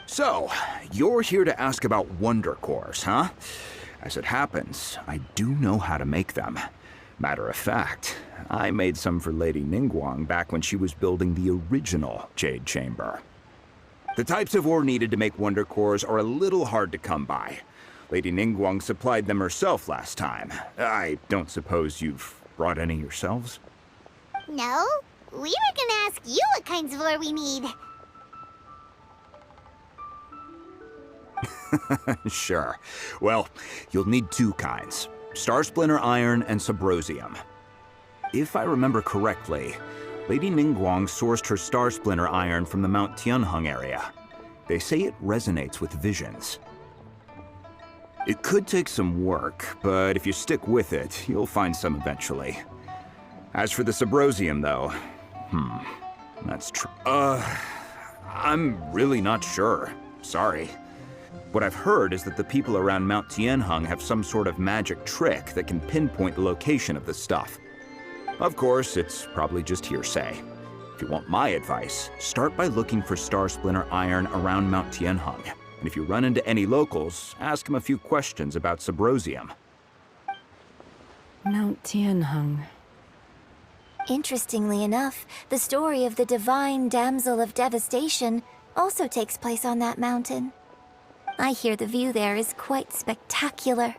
Speaker 15: So, you're here to ask about wonder cores, huh? As it happens, I do know how to make them. Matter of fact, I made some for Lady Ningguang back when she was building the original Jade Chamber. The types of ore needed to make wonder cores are a little hard to come by. Lady Ningguang supplied them herself last time. I don't suppose you've brought any yourselves?
Speaker 5: No, we were gonna ask you what kinds of ore we need.
Speaker 15: Sure. Well, you'll need two kinds. Star Splinter Iron and Subrosium. If I remember correctly, Lady Ningguang sourced her Star Splinter Iron from the Mount Tianheng area. They say it resonates with visions. It could take some work, but if you stick with it, you'll find some eventually. As for the Subrosium, though, that's true. I'm really not sure. Sorry. What I've heard is that the people around Mount Tianheng have some sort of magic trick that can pinpoint the location of the stuff. Of course, it's probably just hearsay. If you want my advice, start by looking for Star Splinter Iron around Mount Tianheng. And if you run into any locals, ask them a few questions about Subrosium.
Speaker 6: Mount Tianheng.
Speaker 5: Interestingly enough, the story of the divine damsel of devastation also takes place on that mountain. I hear the view there is quite spectacular.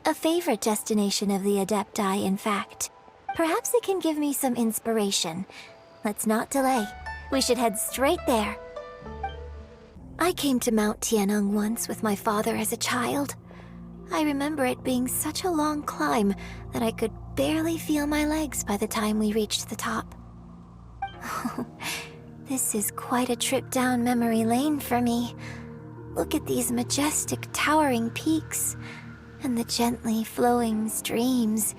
Speaker 5: A favorite destination of the Adepti, in fact. Perhaps it can give me some inspiration. Let's not delay. We should head straight there. I came to Mount Tianheng once with my father as a child. I remember it being such a long climb that I could barely feel my legs by the time we reached the top. This is quite a trip down memory lane for me. Look at these majestic, towering peaks, and the gently flowing streams.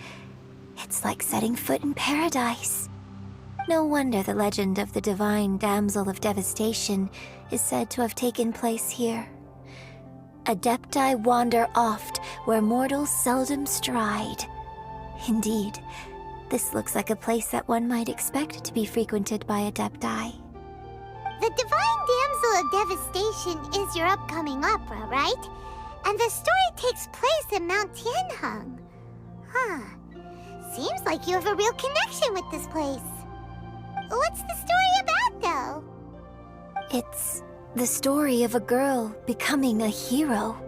Speaker 5: It's like setting foot in paradise. No wonder the legend of the divine damsel of devastation is said to have taken place here. Adepti wander oft where mortals seldom stride. Indeed, this looks like a place that one might expect to be frequented by Adepti.
Speaker 16: The Divine Damsel of Devastation is your upcoming opera, right? And the story takes place in Mount Tianheng. Huh. Seems like you have a real connection with this place. What's the story about, though?
Speaker 5: It's the story of a girl becoming a hero.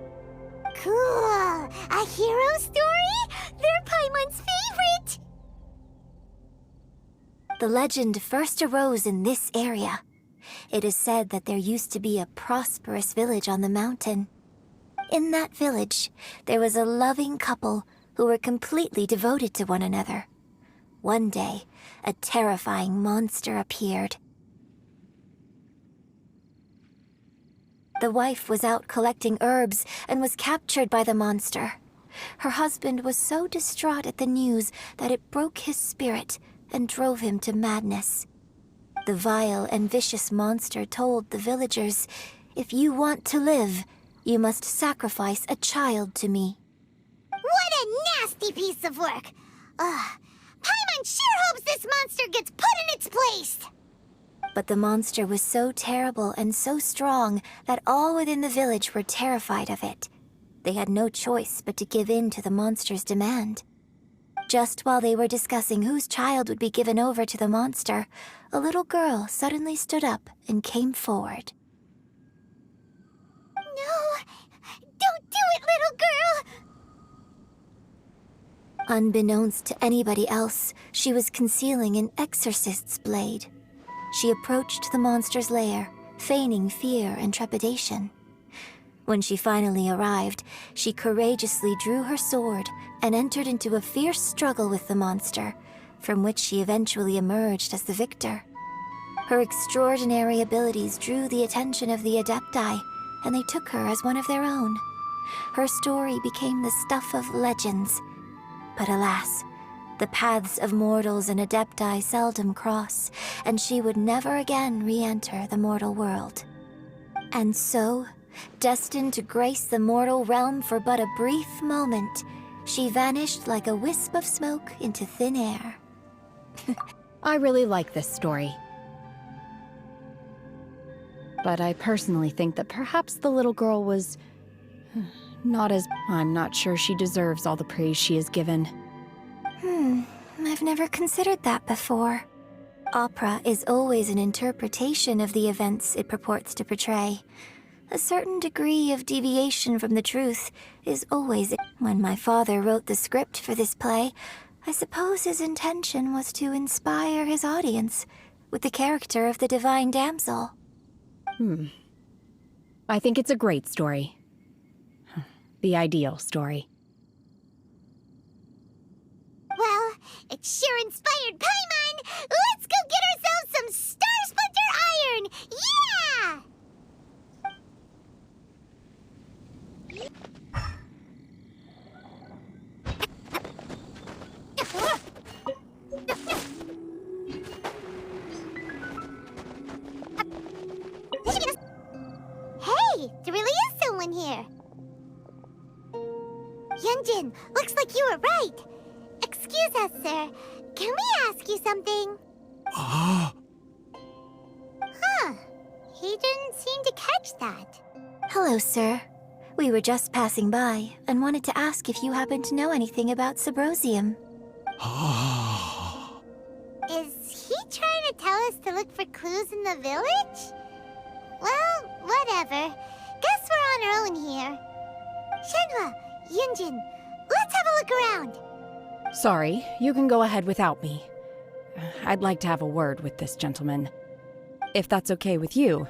Speaker 16: Cool! A hero story? They're Paimon's favorite!
Speaker 5: The legend first arose in this area. It is said that there used to be a prosperous village on the mountain. In that village, there was a loving couple who were completely devoted to one another. One day, a terrifying monster appeared. The wife was out collecting herbs and was captured by the monster. Her husband was so distraught at the news that it broke his spirit and drove him to madness. The vile and vicious monster told the villagers, "If you want to live, you must sacrifice a child to me."
Speaker 16: What a nasty piece of work! Paimon sure hopes this monster gets put in its place!
Speaker 5: But the monster was so terrible and so strong that all within the village were terrified of it. They had no choice but to give in to the monster's demand. Just while they were discussing whose child would be given over to the monster, a little girl suddenly stood up and came forward.
Speaker 16: No! Don't do it, little girl!
Speaker 5: Unbeknownst to anybody else, she was concealing an exorcist's blade. She approached the monster's lair, feigning fear and trepidation. When she finally arrived, she courageously drew her sword and entered into a fierce struggle with the monster, from which she eventually emerged as the victor. Her extraordinary abilities drew the attention of the Adepti, and they took her as one of their own. Her story became the stuff of legends. But alas, the paths of mortals and Adepti seldom cross, and she would never again re-enter the mortal world. And so, destined to grace the mortal realm for but a brief moment, she vanished like a wisp of smoke into thin air.
Speaker 6: I really like this story. But I personally think that perhaps the little girl was I'm not sure she deserves all the praise she is given.
Speaker 16: I've never considered that before. Opera is always an interpretation of the events it purports to portray. A certain degree of deviation from the truth is always... When my father wrote the script for this play, I suppose his intention was to inspire his audience with the character of the divine damsel.
Speaker 6: I think it's a great story. The ideal story.
Speaker 5: Well, it sure inspired Paimon! Let's go get ourselves some Star Splinter Iron! Yeah! Hey, there really is someone here. Yunjin, looks like you were right. Excuse us, sir. Can we ask you something? Huh. He didn't seem to catch that.
Speaker 16: Hello, sir. We were just passing by and wanted to ask if you happen to know anything about Subrosium.
Speaker 5: Is he trying to tell us to look for clues in the village? Well, whatever. Guess we're on our own here. Shenhua, Yunjin, let's have a look around.
Speaker 6: Sorry, you can go ahead without me. I'd like to have a word with this gentleman. If that's okay with you,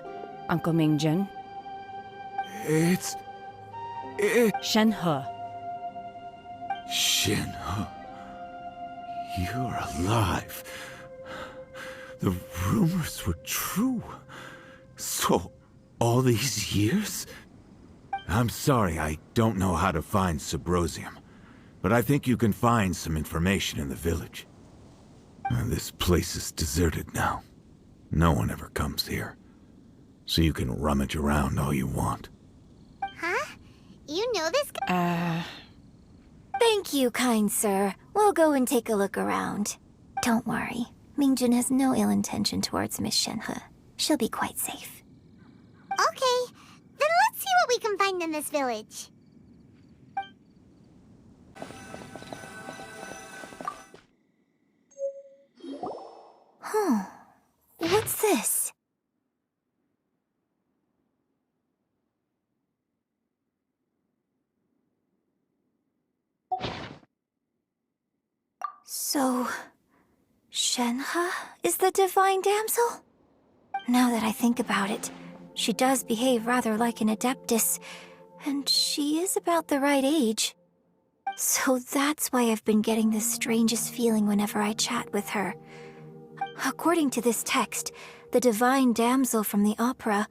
Speaker 6: Uncle Mingjin.
Speaker 17: It's...
Speaker 6: Shenhe.
Speaker 17: Shenhe. You're alive. The rumors were true. So, all these years? I'm sorry, I don't know how to find Subrosium, but I think you can find some information in the village. This place is deserted now. No one ever comes here. So you can rummage around all you want.
Speaker 5: Huh? You know this guy?
Speaker 16: Thank you, kind sir. We'll go and take a look around. Don't worry. Mingjin has no ill intention towards Miss Shenhe. She'll be quite safe.
Speaker 5: Okay, then let's see what we can find in this village.
Speaker 16: Huh. What's this? So, Shenhe is the divine damsel? Now that I think about it, she does behave rather like an adeptus, and she is about the right age. So that's why I've been getting the strangest feeling whenever I chat with her. According to this text, the divine damsel from the opera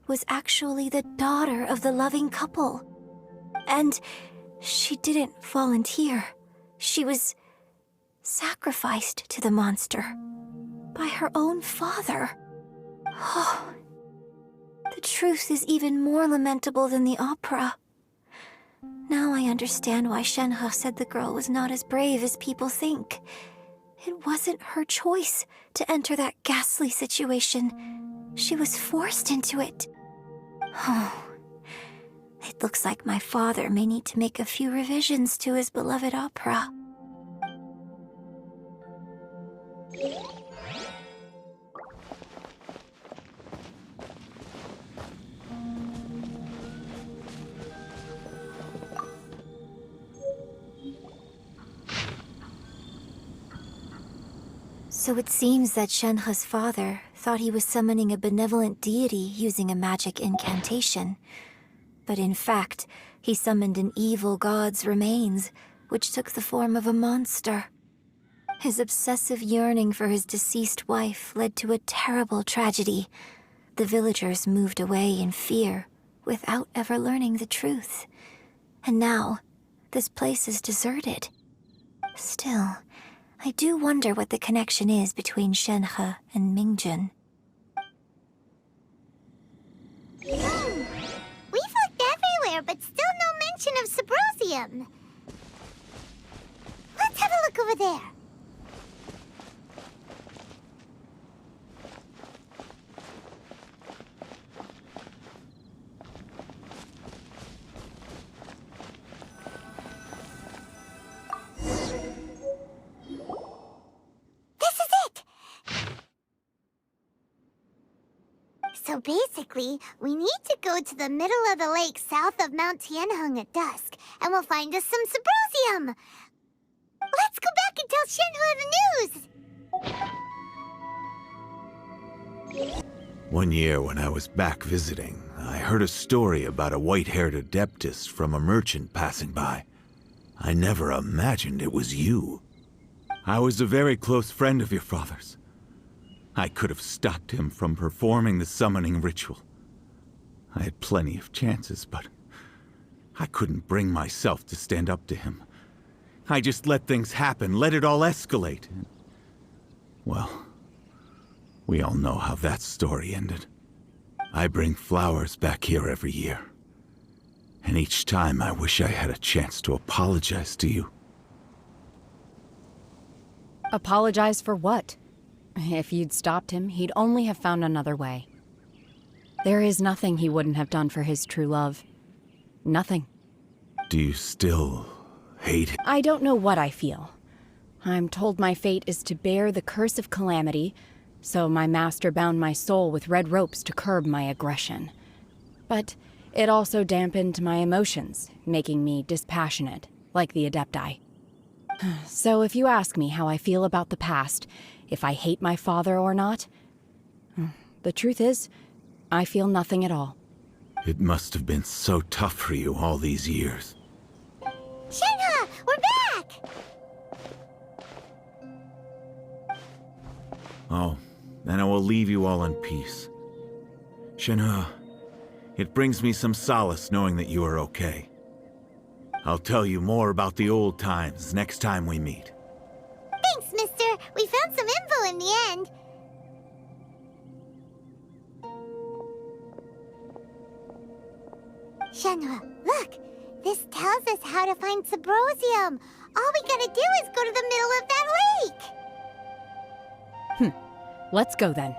Speaker 16: was actually the daughter of the loving couple. And she didn't volunteer. She was sacrificed to the monster by her own father. Oh, the truth is even more lamentable than the opera. Now I understand why Shenhe said the girl was not as brave as people think. It wasn't her choice to enter that ghastly situation. She was forced into it. Oh, it looks like my father may need to make a few revisions to his beloved opera. So it seems that Shenhe's father thought he was summoning a benevolent deity using a magic incantation. But in fact, he summoned an evil god's remains, which took the form of a monster. His obsessive yearning for his deceased wife led to a terrible tragedy. The villagers moved away in fear, without ever learning the truth. And now, this place is deserted. Still, I do wonder what the connection is between Shenhe and Mingjin.
Speaker 5: We've looked everywhere, but still no mention of Subrosium. Let's have a look over there.
Speaker 16: So basically, we need to go to the middle of the lake south of Mount Tianheng at dusk, and we'll find us some Symposium! Let's go back and tell Shenhua the news!
Speaker 17: One year when I was back visiting, I heard a story about a white-haired adeptus from a merchant passing by. I never imagined it was you. I was a very close friend of your father's. I could have stopped him from performing the summoning ritual. I had plenty of chances, but I couldn't bring myself to stand up to him. I just let things happen, let it all escalate. Well, we all know how that story ended. I bring flowers back here every year. And each time I wish I had a chance to apologize to you.
Speaker 6: Apologize for what? If you'd stopped him, he'd only have found another way. There is nothing he wouldn't have done for his true love. Nothing.
Speaker 17: Do you still hate him?
Speaker 6: I don't know what I feel. I'm told my fate is to bear the curse of calamity, so my master bound my soul with red ropes to curb my aggression. But it also dampened my emotions, making me dispassionate, like the Adepti. So if you ask me how I feel about the past, if I hate my father or not, the truth is, I feel nothing at all.
Speaker 17: It must have been so tough for you all these years.
Speaker 16: Shenhua, we're back!
Speaker 17: Oh, then I will leave you all in peace. Shenhua, it brings me some solace knowing that you are okay. I'll tell you more about the old times next time we meet.
Speaker 16: Thanks, mister. We found some info in the end. Shenhua, look! This tells us how to find Symposium. All we gotta do is go to the middle of that lake!
Speaker 6: Let's go then.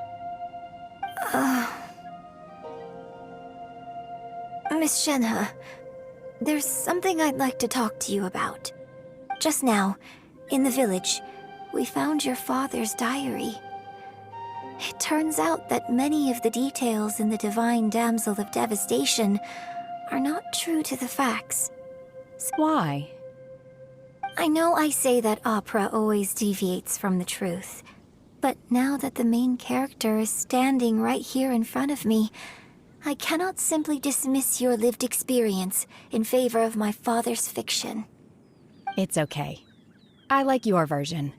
Speaker 18: Miss Shenhua, there's something I'd like to talk to you about. Just now, in the village, we found your father's diary. It turns out that many of the details in the Divine Damsel of Devastation are not true to the facts.
Speaker 6: Why?
Speaker 18: I know I say that opera always deviates from the truth, but now that the main character is standing right here in front of me, I cannot simply dismiss your lived experience in favor of my father's fiction.
Speaker 6: It's okay. I like your version.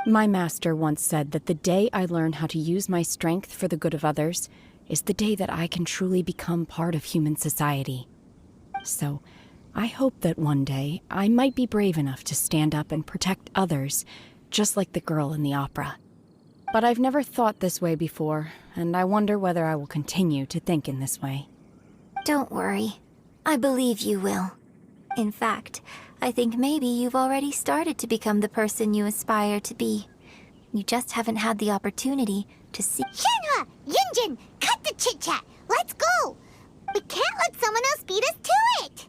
Speaker 6: My master once said that the day I learn how to use my strength for the good of others is the day that I can truly become part of human society. So, I hope that one day I might be brave enough to stand up and protect others, just like the girl in the opera. But I've never thought this way before, and I wonder whether I will continue to think in this way.
Speaker 18: Don't worry. I believe you will. In fact, I think maybe you've already started to become the person you aspire to be. You just haven't had the opportunity to see—
Speaker 16: Shenhua! Yunjin! Cut the chit-chat! Let's go! We can't let someone else beat us to it!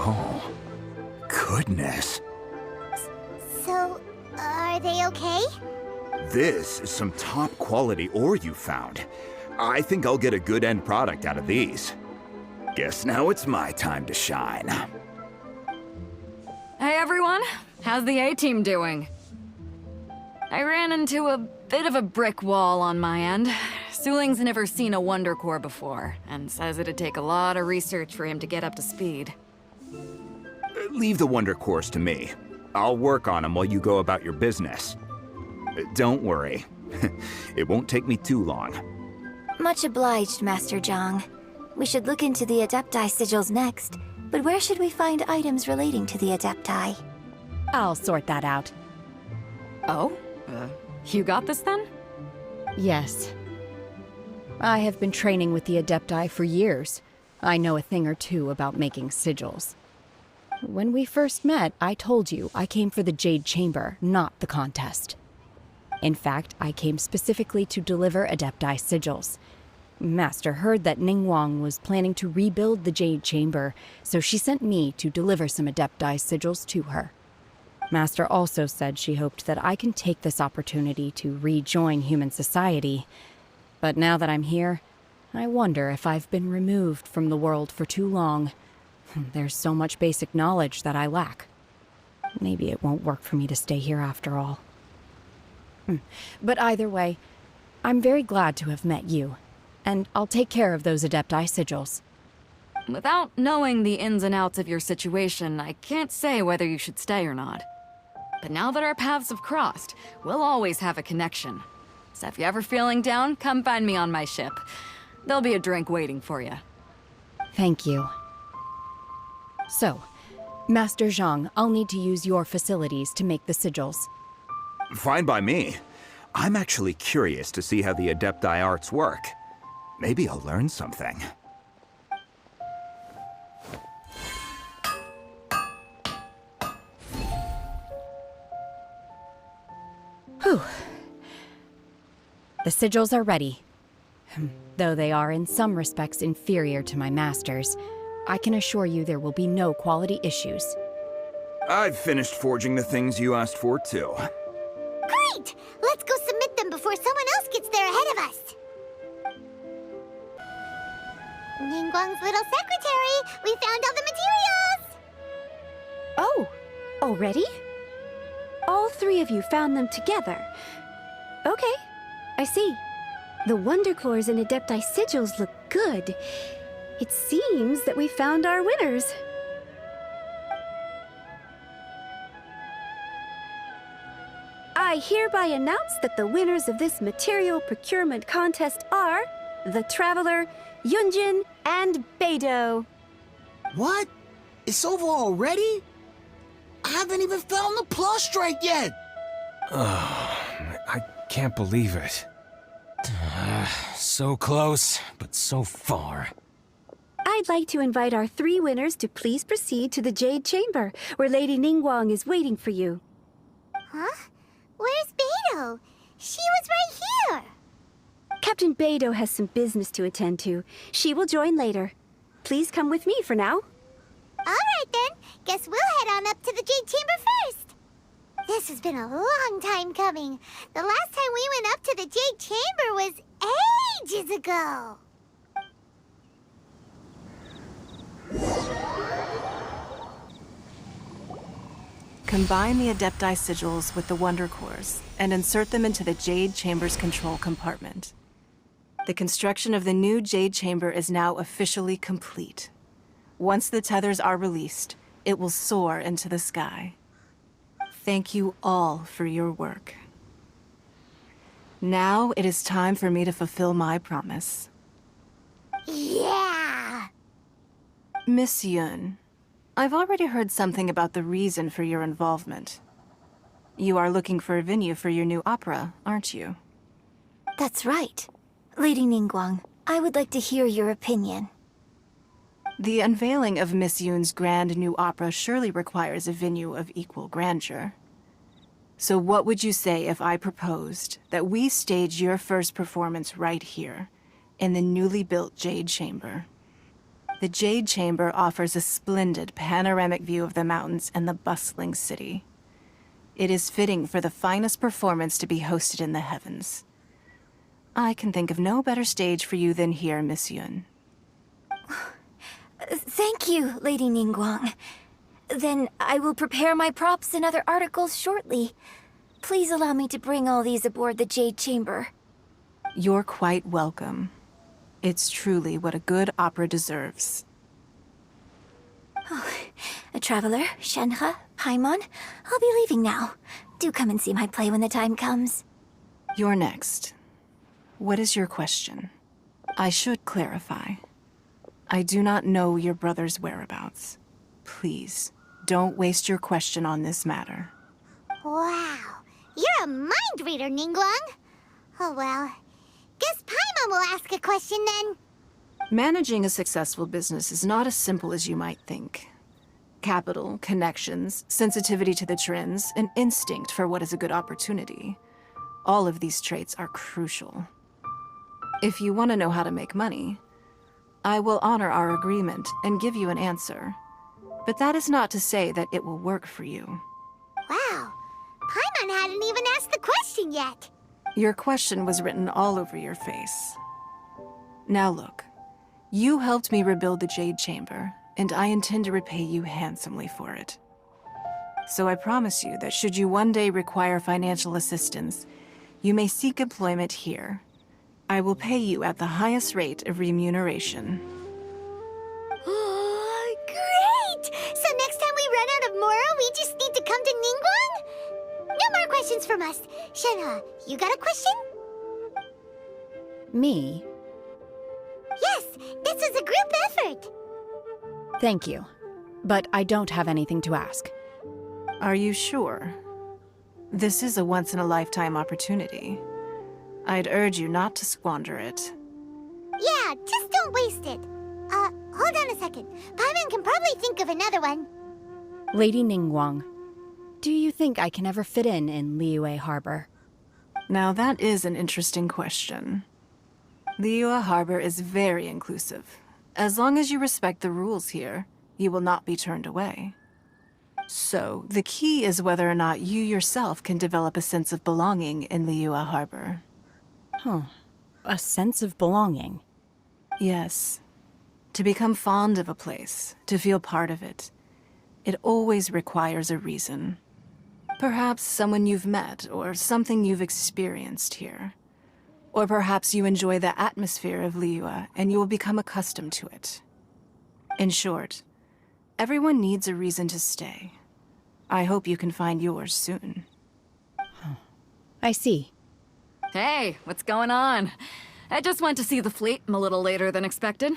Speaker 15: Oh, goodness.
Speaker 16: So, are they okay?
Speaker 15: This is some top quality ore you found. I think I'll get a good end product out of these. Guess now it's my time to shine.
Speaker 14: Hey everyone, how's the A-team doing? I ran into a bit of a brick wall on my end. Suling's never seen a Wonder Core before, and says it'd take a lot of research for him to get up to speed.
Speaker 15: Leave the Wonder Cores to me. I'll work on them while you go about your business. Don't worry. It won't take me too long.
Speaker 18: Much obliged, Master Zhang. We should look into the Adepti sigils next, but where should we find items relating to the Adepti?
Speaker 6: I'll sort that out.
Speaker 14: Oh? You got this then?
Speaker 6: Yes. I have been training with the Adepti for years. I know a thing or two about making sigils. when we first met, I told you I came for the Jade Chamber, not the contest. In fact, I came specifically to deliver Adepti sigils. Master heard that Ningguang was planning to rebuild the Jade Chamber, so she sent me to deliver some Adepti sigils to her. Master also said she hoped that I can take this opportunity to rejoin human society. But now that I'm here, I wonder if I've been removed from the world for too long. There's so much basic knowledge that I lack. Maybe it won't work for me to stay here after all. But either way, I'm very glad to have met you, and I'll take care of those Adepti sigils.
Speaker 14: Without knowing the ins and outs of your situation, I can't say whether you should stay or not. But now that our paths have crossed, we'll always have a connection. So if you're ever feeling down, come find me on my ship. There'll be a drink waiting for you.
Speaker 6: Thank you. So, Master Zhang, I'll need to use your facilities to make the sigils.
Speaker 15: Fine by me. I'm actually curious to see how the Adepti arts work. Maybe I'll learn something.
Speaker 6: Whew. The sigils are ready. Though they are in some respects inferior to my master's, I can assure you there will be no quality issues.
Speaker 15: I've finished forging the things you asked for, too.
Speaker 16: Great! Let's go submit them before someone else gets there ahead of us. Ningguang's little secretary! We found all the materials!
Speaker 11: Oh, already? All three of you found them together. Okay, I see. The Wonder Cores and Adepti sigils look good. It seems that we found our winners. I hereby announce that the winners of this material procurement contest are the Traveler, Yunjin, and Beidou.
Speaker 4: What? It's over already? I haven't even found the plustrate yet!
Speaker 3: I can't believe it. So close, but so far.
Speaker 11: I'd like to invite our three winners to please proceed to the Jade Chamber, where Lady Ningguang is waiting for you.
Speaker 16: Huh? Where's Beidou? She was right here!
Speaker 11: Captain Beidou has some business to attend to. She will join later. Please come with me for now.
Speaker 16: Alright then, guess we'll head on up to the Jade Chamber first. This has been a long time coming. The last time we went up to the Jade Chamber was ages ago.
Speaker 1: Combine the Adepti sigils with the Wonder Cores and insert them into the Jade Chamber's control compartment. The construction of the new Jade Chamber is now officially complete. Once the tethers are released, it will soar into the sky. Thank you all for your work. Now it is time for me to fulfill my promise.
Speaker 16: Yeah!
Speaker 1: Miss Yun, I've already heard something about the reason for your involvement. You are looking for a venue for your new opera, aren't you?
Speaker 18: That's right. Lady Ningguang, I would like to hear your opinion.
Speaker 1: The unveiling of Miss Yun's grand new opera surely requires a venue of equal grandeur. So what would you say if I proposed that we stage your first performance right here, in the newly built Jade Chamber? The Jade Chamber offers a splendid panoramic view of the mountains and the bustling city. It is fitting for the finest performance to be hosted in the heavens. I can think of no better stage for you than here, Miss Yun.
Speaker 18: Thank you, Lady Ningguang. Then I will prepare my props and other articles shortly. Please allow me to bring all these aboard the Jade Chamber.
Speaker 1: You're quite welcome. It's truly what a good opera deserves.
Speaker 18: Oh, a traveler, Shenhe, Paimon, I'll be leaving now. Do come and see my play when the time comes.
Speaker 1: You're next. What is your question? I should clarify. I do not know your brother's whereabouts. Please, don't waste your question on this matter.
Speaker 16: Wow, you're a mind reader, Ningguang. Oh well, guess Paimon will ask a question then.
Speaker 1: Managing a successful business is not as simple as you might think. Capital, connections, sensitivity to the trends, an instinct for what is a good opportunity. All of these traits are crucial. If you want to know how to make money, I will honor our agreement and give you an answer. But that is not to say that it will work for you.
Speaker 16: Wow, Paimon hadn't even asked the question yet.
Speaker 1: Your question was written all over your face. Now look, you helped me rebuild the Jade Chamber, and I intend to repay you handsomely for it. So I promise you that should you one day require financial assistance, you may seek employment here. I will pay you at the highest rate of remuneration.
Speaker 16: Oh, great! So next time we run out of Moro, we just need to come to Ningguang? No more questions from us. Shenhe, you got a question?
Speaker 6: Me?
Speaker 16: Yes, this is a group effort.
Speaker 6: Thank you. But I don't have anything to ask.
Speaker 1: Are you sure? This is a once-in-a-lifetime opportunity. I'd urge you not to squander it.
Speaker 16: Yeah, just don't waste it. Hold on a second. Paimon can probably think of another one.
Speaker 6: Lady Ningguang, do you think I can ever fit in Liyue Harbor?
Speaker 1: Now that is an interesting question. Liyue Harbor is very inclusive. As long as you respect the rules here, you will not be turned away. So, the key is whether or not you yourself can develop a sense of belonging in Liyue Harbor.
Speaker 6: Huh. A sense of belonging?
Speaker 1: Yes. To become fond of a place, to feel part of it, it always requires a reason. Perhaps someone you've met, or something you've experienced here. Or perhaps you enjoy the atmosphere of Liyue, and you will become accustomed to it. In short, everyone needs a reason to stay. I hope you can find yours soon.
Speaker 6: I see.
Speaker 14: Hey, what's going on? I just went to see the fleet. I'm a little later than expected.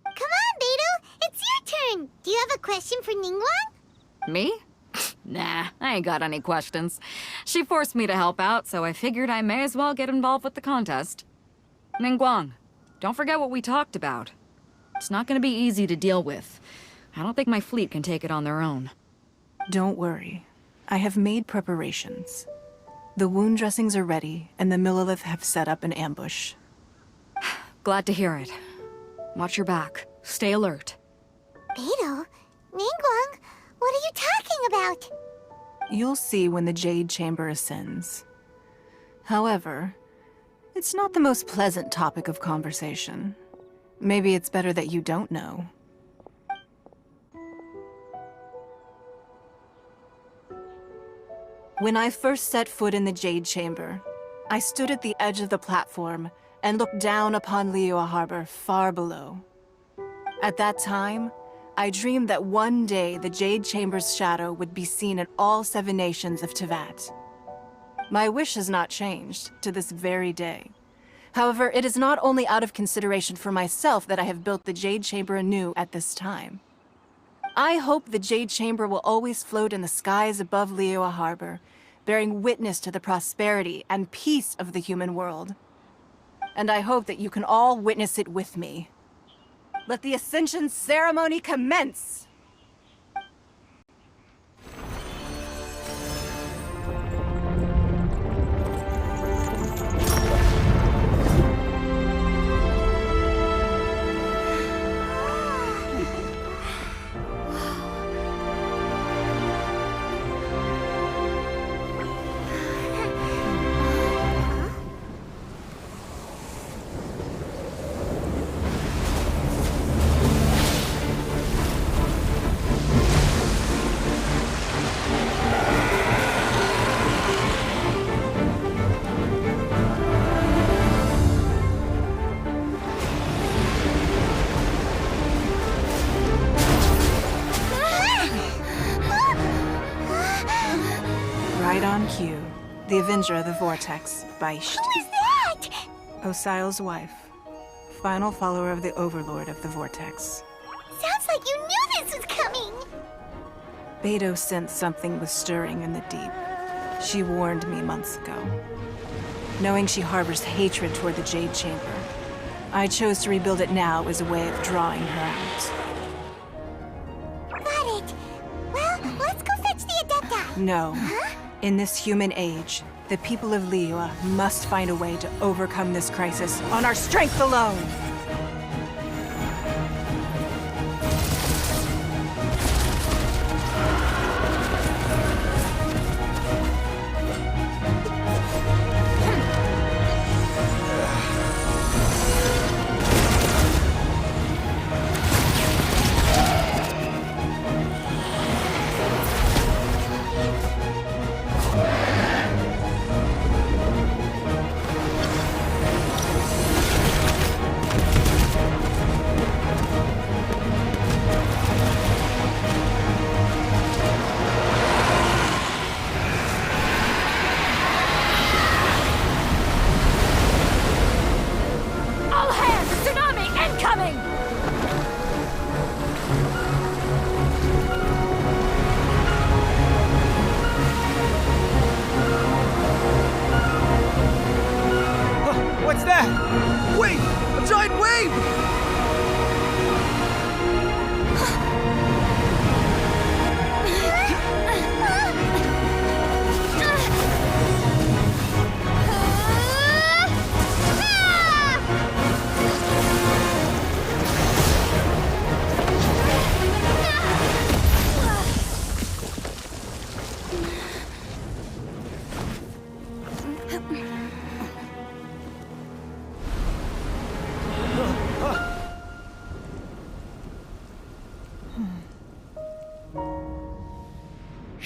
Speaker 16: Come on, Beidou! It's your turn! Do you have a question for Ningguang?
Speaker 14: Me? Nah, I ain't got any questions. She forced me to help out, so I figured I may as well get involved with the contest. Ningguang, don't forget what we talked about. It's not gonna be easy to deal with. I don't think my fleet can take it on their own.
Speaker 1: Don't worry. I have made preparations. The wound dressings are ready, and the Millelith have set up an ambush.
Speaker 14: Glad to hear it. Watch your back. Stay alert.
Speaker 16: Beidou? Ningguang? What are you talking about?
Speaker 1: You'll see when the Jade Chamber ascends. However, it's not the most pleasant topic of conversation. Maybe it's better that you don't know. When I first set foot in the Jade Chamber, I stood at the edge of the platform and looked down upon Liyue Harbor far below. At that time, I dreamed that one day the Jade Chamber's shadow would be seen in all 7 nations of Teyvat. My wish has not changed to this very day. However, it is not only out of consideration for myself that I have built the Jade Chamber anew at this time. I hope the Jade Chamber will always float in the skies above Liyue Harbor, bearing witness to the prosperity and peace of the human world. And I hope that you can all witness it with me. Let the Ascension ceremony commence! Right on cue. The Avenger of the Vortex, Beisht.
Speaker 16: Who is that?
Speaker 1: Osial's wife. Final follower of the Overlord of the Vortex.
Speaker 16: Sounds like you knew this was coming!
Speaker 1: Beidou sensed something was stirring in the deep. She warned me months ago. Knowing she harbors hatred toward the Jade Chamber, I chose to rebuild it now as a way of drawing her out.
Speaker 16: Got it!
Speaker 1: No. In this human age, the people of Liyue must find a way to overcome this crisis on our strength alone!
Speaker 3: What's that?
Speaker 19: Wave! A giant wave!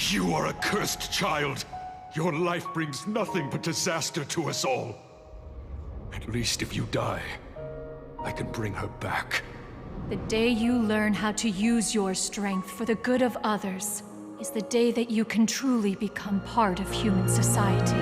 Speaker 20: You are a cursed child. Your life brings nothing but disaster to us all. At least if you die, I can bring her back.
Speaker 13: The day you learn how to use your strength for the good of others is the day that you can truly become part of human society.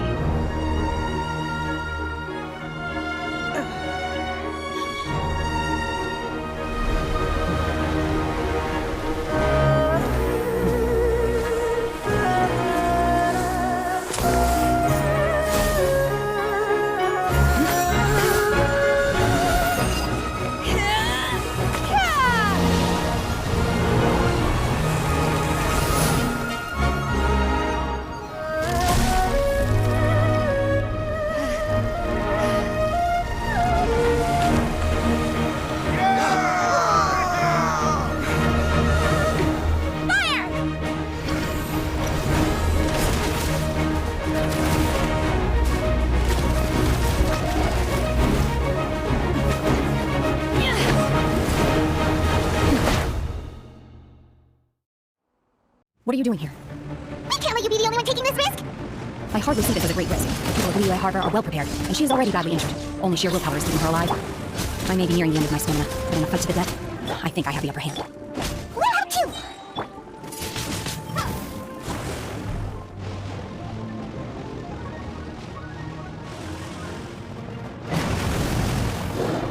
Speaker 6: What are you doing here?
Speaker 16: We can't let you be the only one taking this risk!
Speaker 6: I hardly think this is a great risk. The people of Liyue Harbor are well prepared, and she is already badly injured. Only sheer willpower is keeping her alive. I may be nearing the end of my stamina, but in a fight to the death, I think I have the upper hand.
Speaker 16: We'll help too!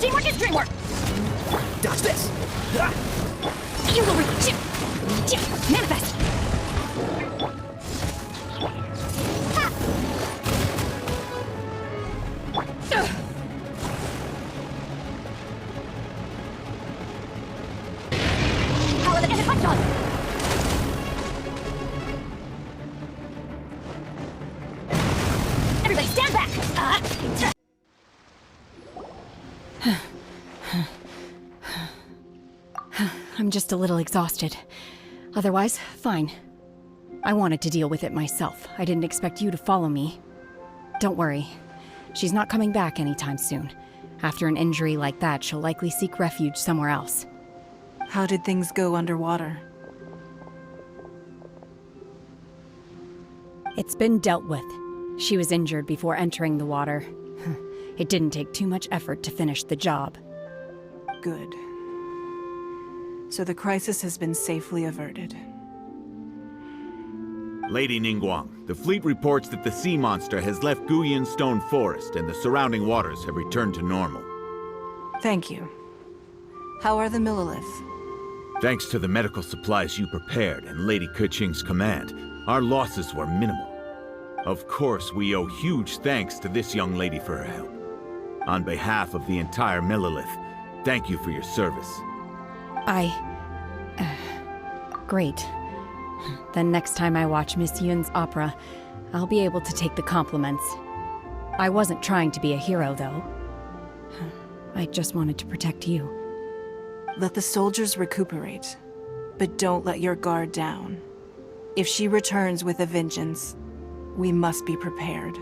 Speaker 6: Teamwork is dreamwork!
Speaker 19: Dodge this!
Speaker 6: You will reach! Manifest! Power the punch on! Everybody stand back! I'm just a little exhausted. Otherwise, fine. I wanted to deal with it myself. I didn't expect you to follow me. Don't worry. She's not coming back anytime soon. After an injury like that, she'll likely seek refuge somewhere else.
Speaker 1: How did things go underwater?
Speaker 6: It's been dealt with. She was injured before entering the water. It didn't take too much effort to finish the job.
Speaker 1: Good. So the crisis has been safely averted.
Speaker 21: Lady Ningguang, the fleet reports that the sea monster has left Guyan Stone Forest and the surrounding waters have returned to normal.
Speaker 1: Thank you. How are the Millilith?
Speaker 21: Thanks to the medical supplies you prepared and Lady Keqing's command, our losses were minimal. Of course, we owe huge thanks to this young lady for her help. On behalf of the entire Millilith, thank you for your service.
Speaker 6: Great. Then next time I watch Miss Yun's opera, I'll be able to take the compliments. I wasn't trying to be a hero, though. I just wanted to protect you.
Speaker 1: Let the soldiers recuperate, but don't let your guard down. If she returns with a vengeance, we must be prepared.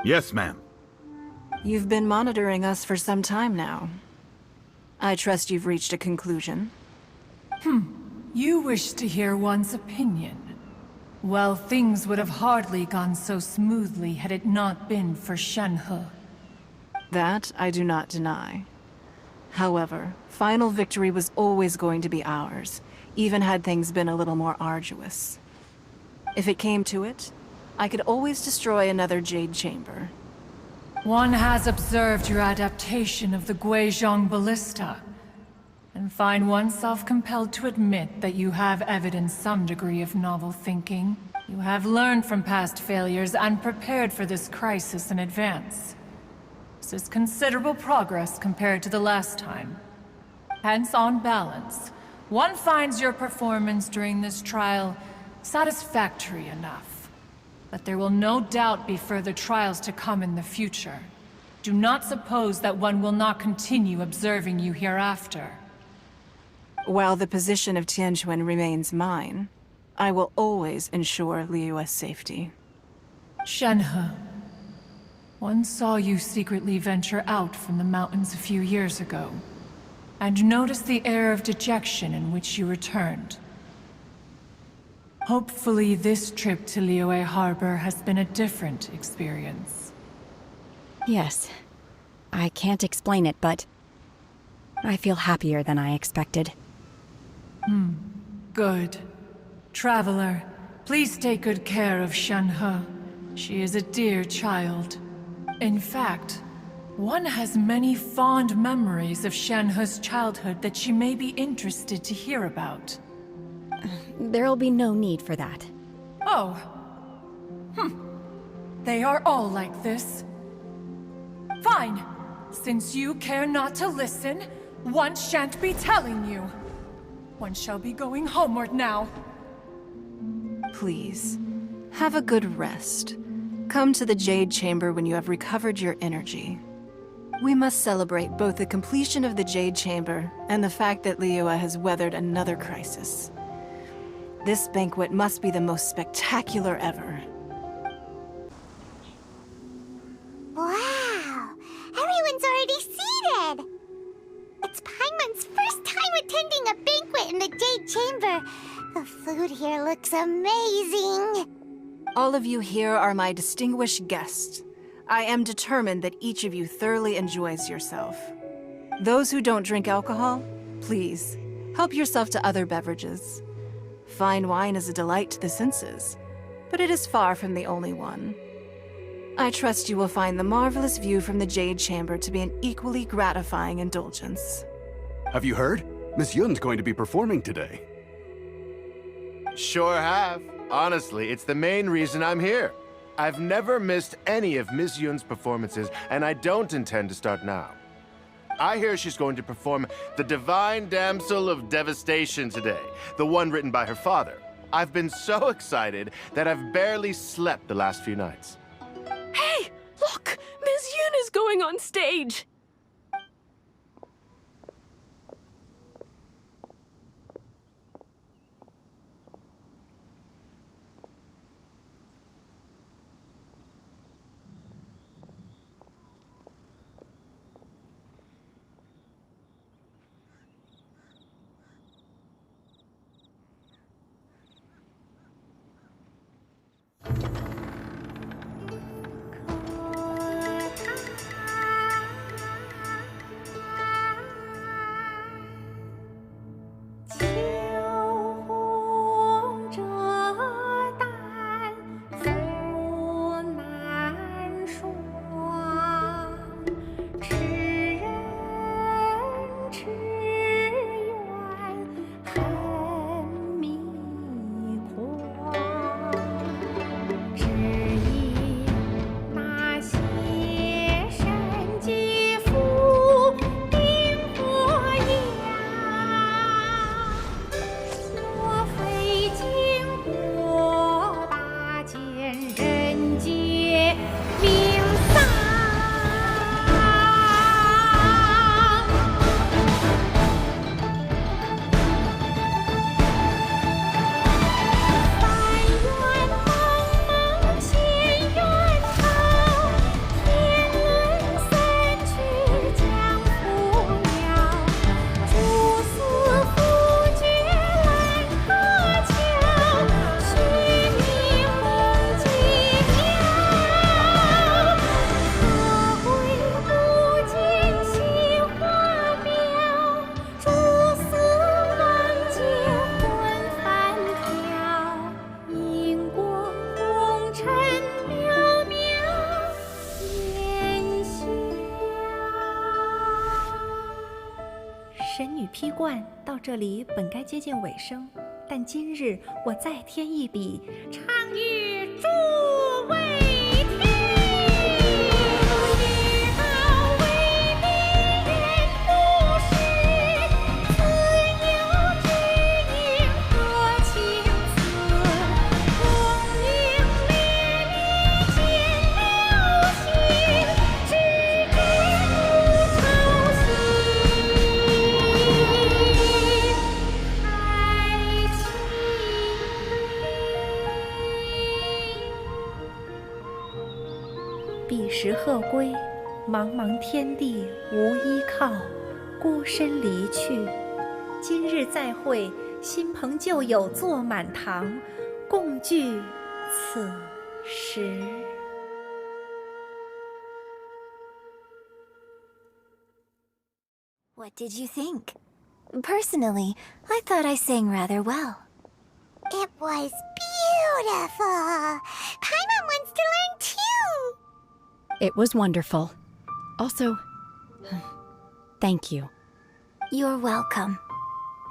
Speaker 21: Yes, ma'am.
Speaker 1: You've been monitoring us for some time now. I trust you've reached a conclusion.
Speaker 13: You wish to hear one's opinion. Well, things would have hardly gone so smoothly had it not been for Shenhe.
Speaker 1: That I do not deny. However, final victory was always going to be ours, even had things been a little more arduous. If it came to it, I could always destroy another Jade Chamber.
Speaker 13: One has observed your adaptation of the Guizhong Ballista, and find oneself compelled to admit that you have evidenced some degree of novel thinking. You have learned from past failures and prepared for this crisis in advance. This is considerable progress compared to the last time. Hence, on balance, one finds your performance during this trial satisfactory enough. But there will no doubt be further trials to come in the future. Do not suppose that one will not continue observing you hereafter.
Speaker 1: While the position of Tianquan remains mine, I will always ensure liyue's safety.
Speaker 13: Shenhe, one saw you secretly venture out from the mountains a few years ago, and noticed the air of dejection in which you returned. Hopefully this trip to Liyue Harbor has been a different experience.
Speaker 6: Yes. I can't explain it, but I feel happier than I expected.
Speaker 13: Good. Traveler, please take good care of Shenhe. She is a dear child. In fact, one has many fond memories of Shenhe's childhood that she may be interested to hear about.
Speaker 6: There'll be no need for that.
Speaker 13: Oh. They are all like this. Fine. Since you care not to listen, one shan't be telling you. One shall be going homeward now.
Speaker 1: Please, have a good rest. Come to the Jade Chamber when you have recovered your energy. We must celebrate both the completion of the Jade Chamber and the fact that Liyue has weathered another crisis. This banquet must be the most spectacular ever.
Speaker 16: Wow! Everyone's already seated! It's Paimon's first time attending a banquet in the Jade Chamber. The food here looks amazing.
Speaker 1: All of you here are my distinguished guests. I am determined that each of you thoroughly enjoys yourself. Those who don't drink alcohol, please, help yourself to other beverages. Fine wine is a delight to the senses, but it is far from the only one. I trust you will find the marvelous view from the Jade Chamber to be an equally gratifying indulgence.
Speaker 2: Have you heard? Miss Yun's going to be performing today.
Speaker 12: Sure have. Honestly, it's the main reason I'm here. I've never missed any of Miss Yun's performances, and I don't intend to start now. I hear she's going to perform The Divine Damsel of Devastation today, the one written by her father. I've been so excited that I've barely slept the last few nights.
Speaker 22: Hey, look! Miss Yun is going on stage!
Speaker 8: 批冠到这里本该接近尾声，但今日我再添一笔，唱与诸位听。彼时鹤归，茫茫天地无依靠，孤身离去。今日再会，新朋旧友坐满堂，共聚此时。
Speaker 18: What did you think? Personally, I thought I sang rather well.
Speaker 16: It was beautiful. Paimon wants to learn too.
Speaker 6: It was wonderful. Also, thank you.
Speaker 18: You're welcome.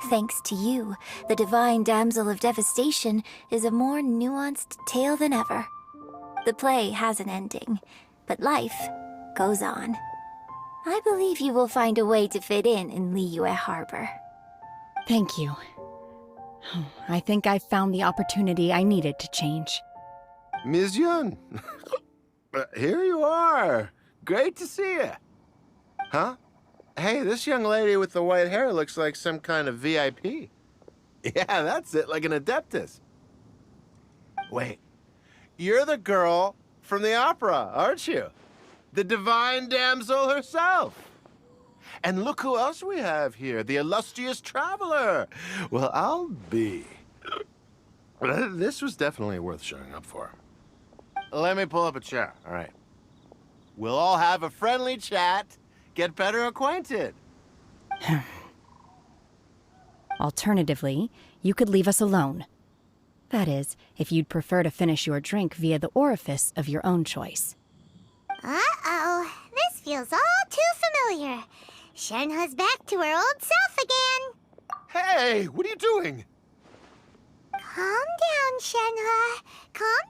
Speaker 18: Thanks to you, the Divine Damsel of Devastation is a more nuanced tale than ever. The play has an ending, but life goes on. I believe you will find a way to fit in Liyue Harbor.
Speaker 6: Thank you. I think I've found the opportunity I needed to change.
Speaker 12: Ms. Yun, here you are. Great to see you. Huh? Hey, this young lady with the white hair looks like some kind of VIP. Yeah, that's it, like an Adeptus. Wait, you're the girl from the opera, aren't you? The Divine Damsel herself. And look who else we have here, the illustrious traveler. Well, I'll be. This was definitely worth showing up for. Let me pull up a chair, all right. We'll all have a friendly chat, get better acquainted.
Speaker 6: Alternatively, you could leave us alone. That is, if you'd prefer to finish your drink via the orifice of your own choice.
Speaker 16: Uh-oh, this feels all too familiar. Shenhe's back to her old self again.
Speaker 12: Hey, what are you doing?
Speaker 16: Calm down, Shenhe. Calm